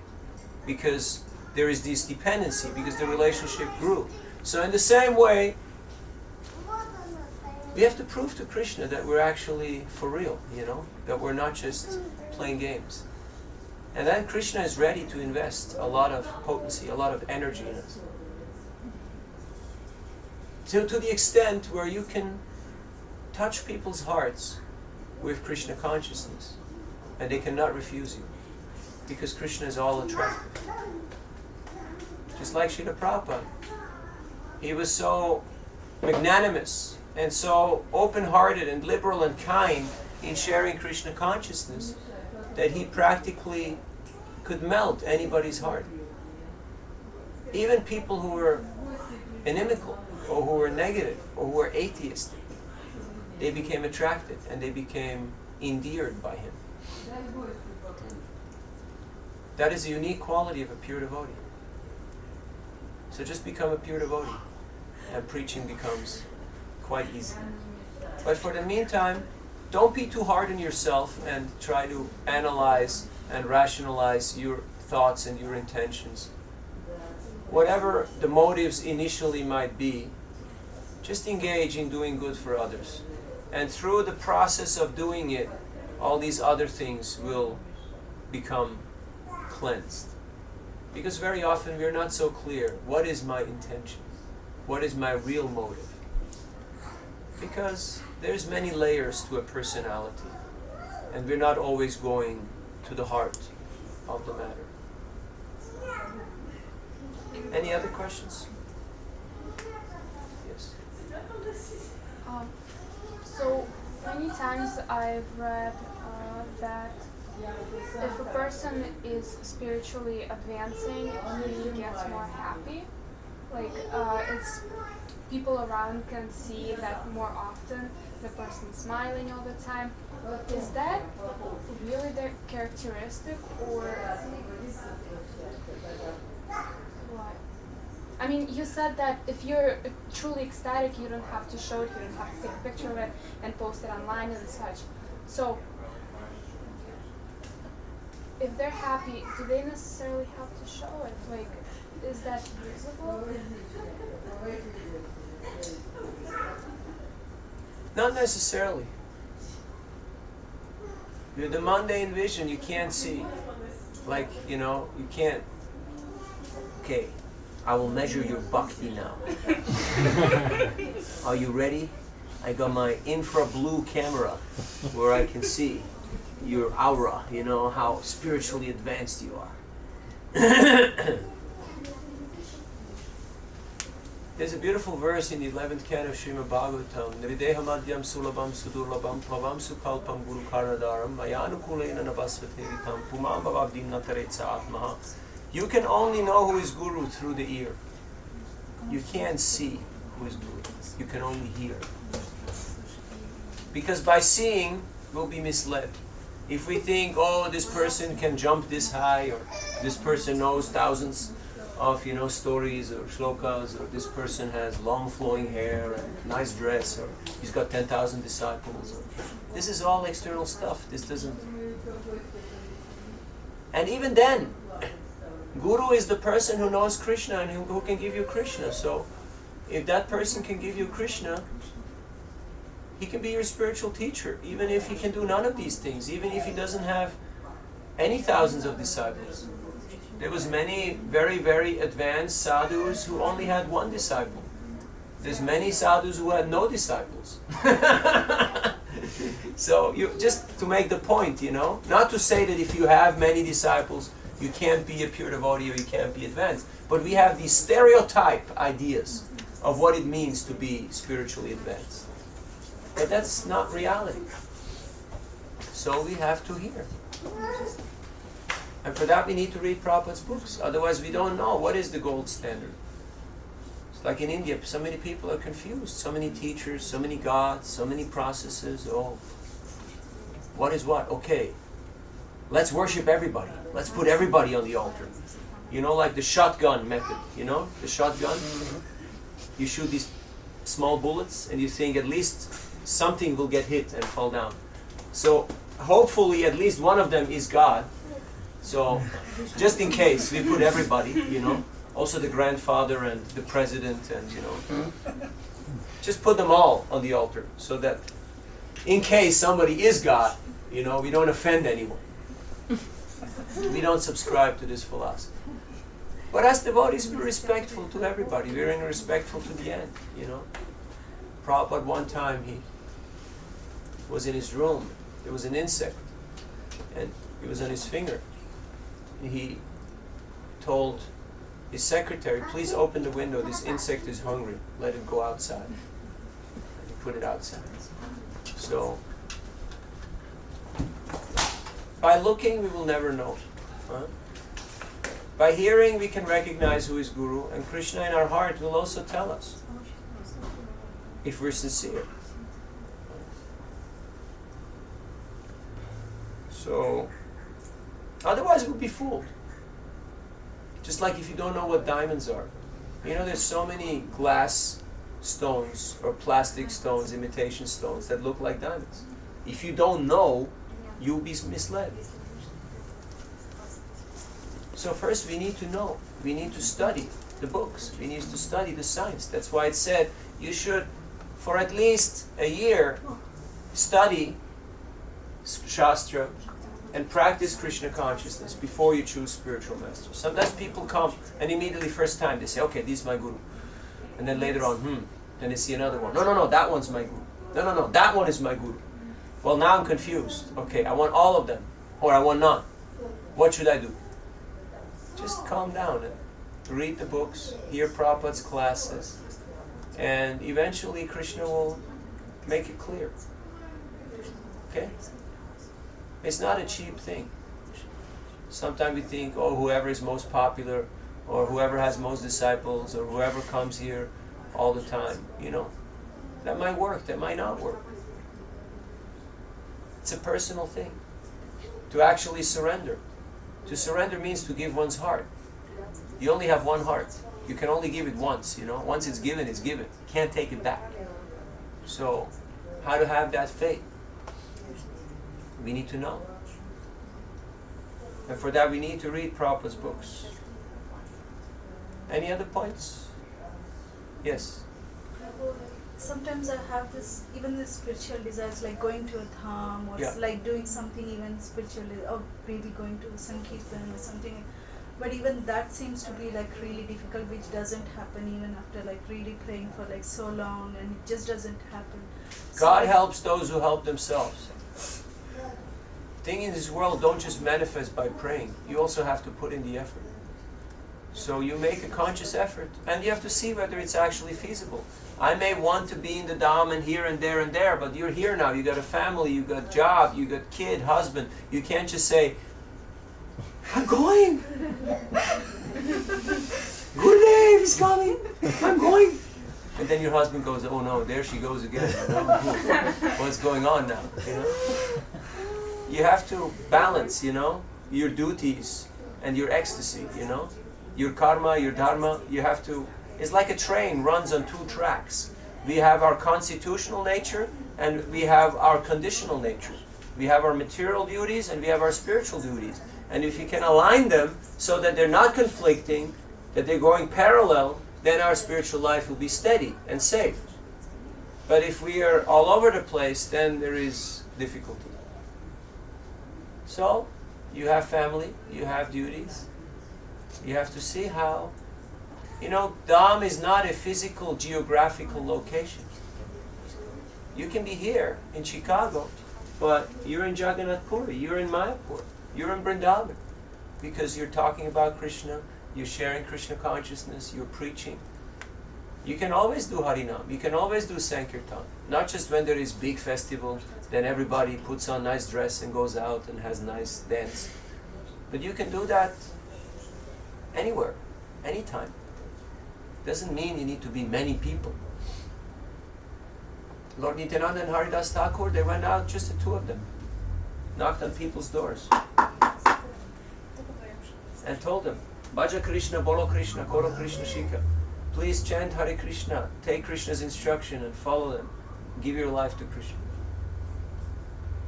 because there is this dependency, because the relationship grew. So in the same way, we have to prove to Krishna that we're actually for real. That we're not just playing games. And then Krishna is ready to invest a lot of potency, a lot of energy in us. To the extent where you can touch people's hearts with Krishna consciousness and they cannot refuse you, because Krishna is all attractive. Just like Srila Prabhupada. He was so magnanimous and so open-hearted and liberal and kind in sharing Krishna consciousness that he practically could melt anybody's heart. Even people who were inimical or who were negative or who were atheistic, they became attracted and they became endeared by him. That is a unique quality of a pure devotee. So just become a pure devotee and preaching becomes quite easy. But for the meantime, don't be too hard on yourself and try to analyze and rationalize your thoughts and your intentions. Whatever the motives initially might be, just engage in doing good for others. And through the process of doing it, all these other things will become cleansed. Because very often we're not so clear, what is my intention? What is my real motive? Because there's many layers to a personality, and we're not always going to the heart of the matter. Any other questions? Yes. So many times I've read that if a person is spiritually advancing, he gets more happy. Like it's people around can see that more often. The person smiling all the time. Is that really their characteristic, or what? I mean, you said that if you're truly ecstatic, you don't have to show it, you don't have to take a picture of it and post it online and such. So, if they're happy, do they necessarily have to show it? Like, is that visible? Not necessarily. With the mundane vision, you can't see. Like, you can't. Okay, I will measure your bhakti now. Are you ready? I got my infra blue camera where I can see your aura, how spiritually advanced you are. There's a beautiful verse in the 11th canto of Srimad Bhagavatam. Nrideha madhyam sulabham sudurlabham pavam sukalpam guru karnadaram mayanukulena nabasvateritam pumam bhavabdim nataretsa atmaha. You can only know who is Guru through the ear. You can't see who is Guru. You can only hear. Because by seeing, we'll be misled. If we think, this person can jump this high, or this person knows thousands of stories or shlokas, or this person has long flowing hair and nice dress, or he's got 10,000 disciples. This is all external stuff. This doesn't. And even then, Guru is the person who knows Krishna and who can give you Krishna. So if that person can give you Krishna, he can be your spiritual teacher, even if he can do none of these things, even if he doesn't have any thousands of disciples. There was many very, very advanced sadhus who only had one disciple. There's many sadhus who had no disciples. So you just to make the point, not to say that if you have many disciples, you can't be a pure devotee or you can't be advanced. But we have these stereotype ideas of what it means to be spiritually advanced. But that's not reality. So we have to hear. And for that we need to read Prabhupada's books. Otherwise we don't know what is the gold standard. It's like in India, so many people are confused. So many teachers, so many gods, so many processes. Oh, what is what? Okay, let's worship everybody. Let's put everybody on the altar. Like the shotgun method. The shotgun? You shoot these small bullets and you think at least something will get hit and fall down. So hopefully at least one of them is God. So just in case we put everybody, also the grandfather and the president and just put them all on the altar so that in case somebody is God, we don't offend anyone. We don't subscribe to this philosophy. But as devotees, we're respectful to everybody. We're respectful to the end, Prabhupada one time, he was in his room. There was an insect, and it was on his finger. He told his secretary, please open the window. This insect is hungry. Let it go outside. And he put it outside. So, by looking, we will never know. By hearing, we can recognize who is Guru, and Krishna in our heart will also tell us if we're sincere. So, otherwise we'll be fooled. Just like if you don't know what diamonds are. There's so many glass stones or plastic stones, imitation stones that look like diamonds. If you don't know, you'll be misled. So first we need to know. We need to study the books. We need to study the science. That's why it said you should, for at least a year, study Shastra and practice Krishna consciousness before you choose spiritual masters. Sometimes people come and immediately first time they say, okay, this is my Guru. And then later on, then they see another one. No, that one's my Guru. No, that one is my Guru. Well, now I'm confused. Okay, I want all of them. Or I want none. What should I do? Just calm down and read the books, hear Prabhupada's classes, and eventually Krishna will make it clear. Okay? It's not a cheap thing. Sometimes we think, whoever is most popular, or whoever has most disciples, or whoever comes here all the time, that might work, that might not work. It's a personal thing. To actually surrender. To surrender means to give one's heart. You only have one heart. You can only give it once, Once it's given, it's given. You can't take it back. So, how to have that faith? We need to know. And for that we need to read Prabhupada's books. Any other points? Yes. Sometimes I have even this spiritual desires, like going to a dham or like doing something even spiritually, or maybe going to Sankirtana or something. But even that seems to be like really difficult, which doesn't happen even after like really praying for like so long, and it just doesn't happen. God helps those who help themselves. Things in this world don't just manifest by praying. You also have to put in the effort. So you make a conscious effort, and you have to see whether it's actually feasible. I may want to be in the Dham and here and there, but you're here now. You got a family, you got job, you got kid, husband. You can't just say, I'm going. Gurudev is coming. I'm going. And then your husband goes, oh no, there she goes again. What's going on now? You have to balance, your duties and your ecstasy, Your karma, your dharma, you have to... It's like a train runs on two tracks. We have our constitutional nature and we have our conditional nature. We have our material duties and we have our spiritual duties. And if you can align them so that they're not conflicting, that they're going parallel, then our spiritual life will be steady and safe. But if we are all over the place, then there is difficulty. So, you have family, you have duties. You have to see how You know, Dham is not a physical, geographical location. You can be here in Chicago, but you're in Jagannath Puri, you're in Mayapur, you're in Vrindavan, because you're talking about Krishna, you're sharing Krishna consciousness, you're preaching. You can always do Harinam, you can always do Sankirtan, not just when there is big festival, then everybody puts on nice dress and goes out and has nice dance. But you can do that anywhere, anytime. Doesn't mean you need to be many people. Lord Nityananda and Haridas Thakur, they went out, just the two of them, knocked on people's doors and told them, Bhaja Krishna, Bolo Krishna, Koro Krishna Shika. Please chant Hare Krishna, take Krishna's instruction and follow them. Give your life to Krishna.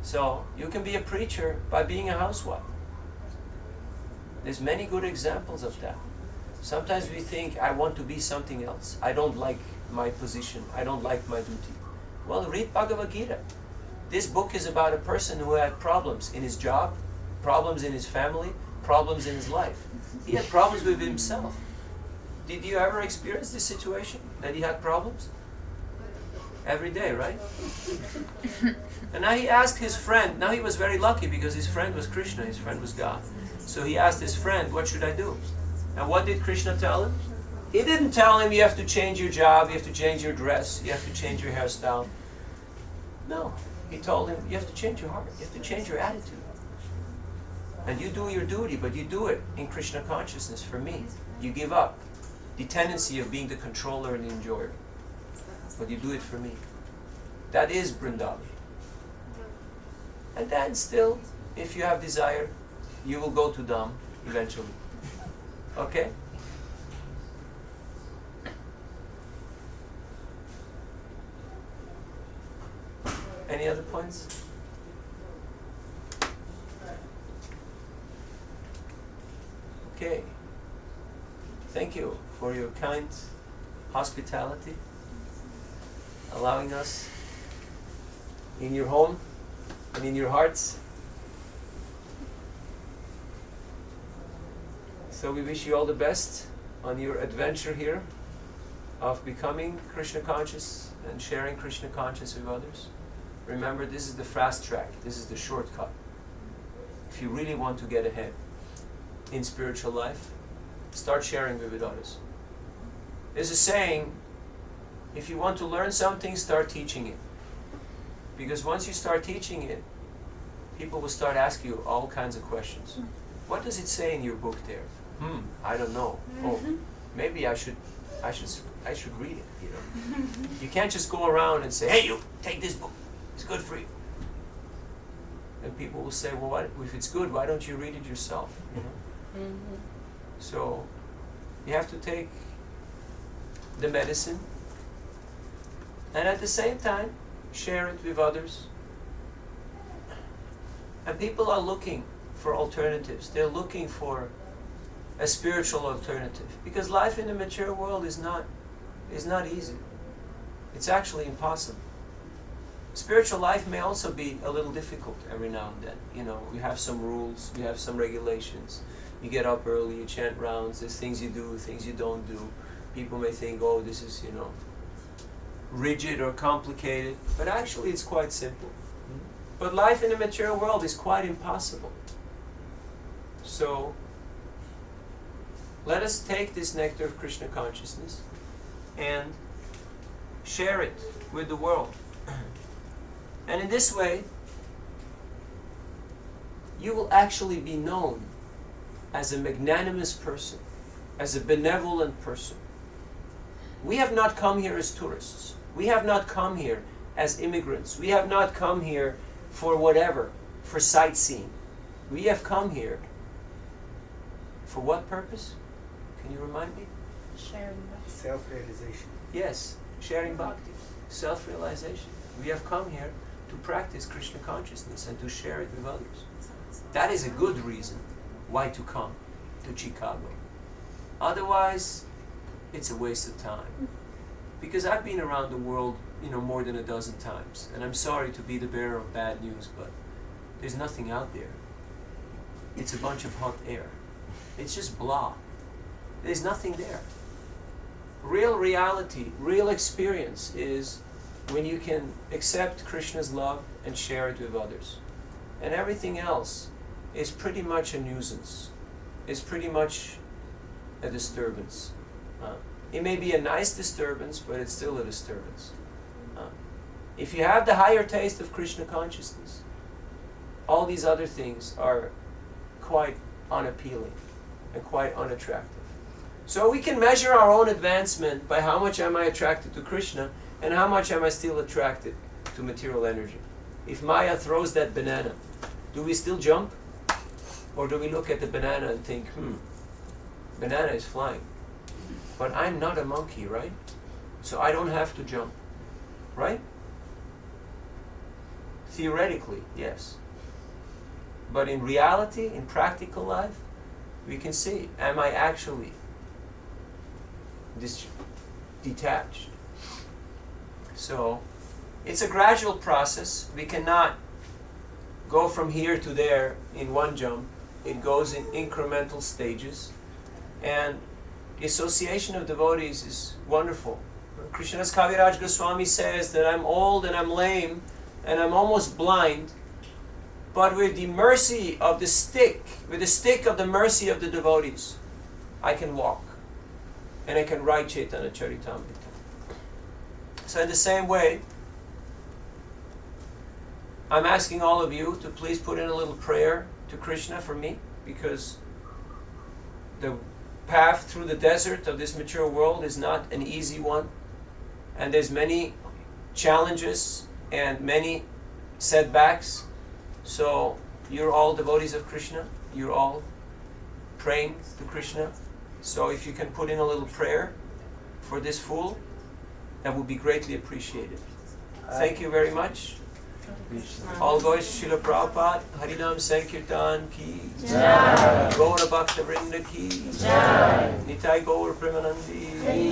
So, you can be a preacher by being a housewife. There's many good examples of that. Sometimes we think, I want to be something else. I don't like my position. I don't like my duty. Well, read Bhagavad Gita. This book is about a person who had problems in his job, problems in his family, problems in his life. He had problems with himself. Did you ever experience this situation, that he had problems? Every day, right? And now he asked his friend, now he was very lucky because his friend was Krishna, his friend was God. So he asked his friend, what should I do? And what did Krishna tell him? He didn't tell him you have to change your job, you have to change your dress, you have to change your hairstyle. No, he told him you have to change your heart, you have to change your attitude. And you do your duty, but you do it in Krishna consciousness for me. You give up the tendency of being the controller and the enjoyer. But you do it for me. That is Vrindavan. And then still, if you have desire, you will go to Dham eventually. Okay? Any other points? Okay. Thank you for your kind hospitality, allowing us in your home and in your hearts. So we wish you all the best on your adventure here of becoming Krishna conscious and sharing Krishna conscious with others. Remember, this is the fast track, this is the shortcut. If you really want to get ahead in spiritual life, start sharing with others. There's a saying, if you want to learn something, start teaching it. Because once you start teaching it, people will start asking you all kinds of questions. What does it say in your book there? I don't know. Oh, maybe I should read it, you know. You can't just go around and say, hey you, take this book. It's good for you. And people will say, well, what, if it's good, why don't you read it yourself? You know? So you have to take the medicine and at the same time share it with others. And people are looking for alternatives. They're looking for a spiritual alternative. Because life in the material world is not easy. It's actually impossible. Spiritual life may also be a little difficult every now and then. You know, you have some rules, you have some regulations. You get up early, you chant rounds, there's things you do, things you don't do. People may think, oh, this is, you know, rigid or complicated. But actually it's quite simple. But life in the material world is quite impossible. So, let us take this nectar of Krishna consciousness and share it with the world. And in this way, you will actually be known as a magnanimous person, as a benevolent person. We have not come here as tourists. We have not come here as immigrants. We have not come here for whatever, for sightseeing. We have come here for what purpose? Can you remind me? Sharing. Self-realization. Yes, sharing bhakti, self-realization. We have come here to practice Krishna consciousness and to share it with others. That is a good reason why to come to Chicago. Otherwise, it's a waste of time. Because I've been around the world, you know, more than a dozen times. And I'm sorry to be the bearer of bad news, but there's nothing out there. It's a bunch of hot air. It's just blah. There's nothing there. real reality, real experience is when you can accept Krishna's love and share it with others. And everything else is pretty much a nuisance. It's pretty much a disturbance. It may be a nice disturbance, but it's still a disturbance. If you have the higher taste of Krishna consciousness, all these other things are quite unappealing and quite unattractive. So we can measure our own advancement by how much am I attracted to Krishna and how much am I still attracted to material energy. If Maya throws that banana, do we still jump? Or do we look at the banana and think, banana is flying. But I'm not a monkey, right? So I don't have to jump, right? Theoretically, yes. But in reality, in practical life, we can see, am I actually detached? So, it's a gradual process. We cannot go from here to there in one jump. It goes in incremental stages. And the association of devotees is wonderful. Krishnadas Kaviraj Goswami says that I'm old and I'm lame and I'm almost blind, but with the mercy of the stick, with the stick of the mercy of the devotees, I can walk and I can write Chaitanya Charitamrita. So in the same way, I'm asking all of you to please put in a little prayer to Krishna for me, because the path through the desert of this material world is not an easy one, and there's many challenges and many setbacks. So you're all devotees of Krishna, you're all praying to Krishna. So if you can put in a little prayer for this fool, that would be greatly appreciated. Thank you very much. All glories to Srila Prabhupada. Harinam Sankirtan ki Jai. Gaura Bhakta Vrinda ki Jai. Nitai Gaur Premanandi.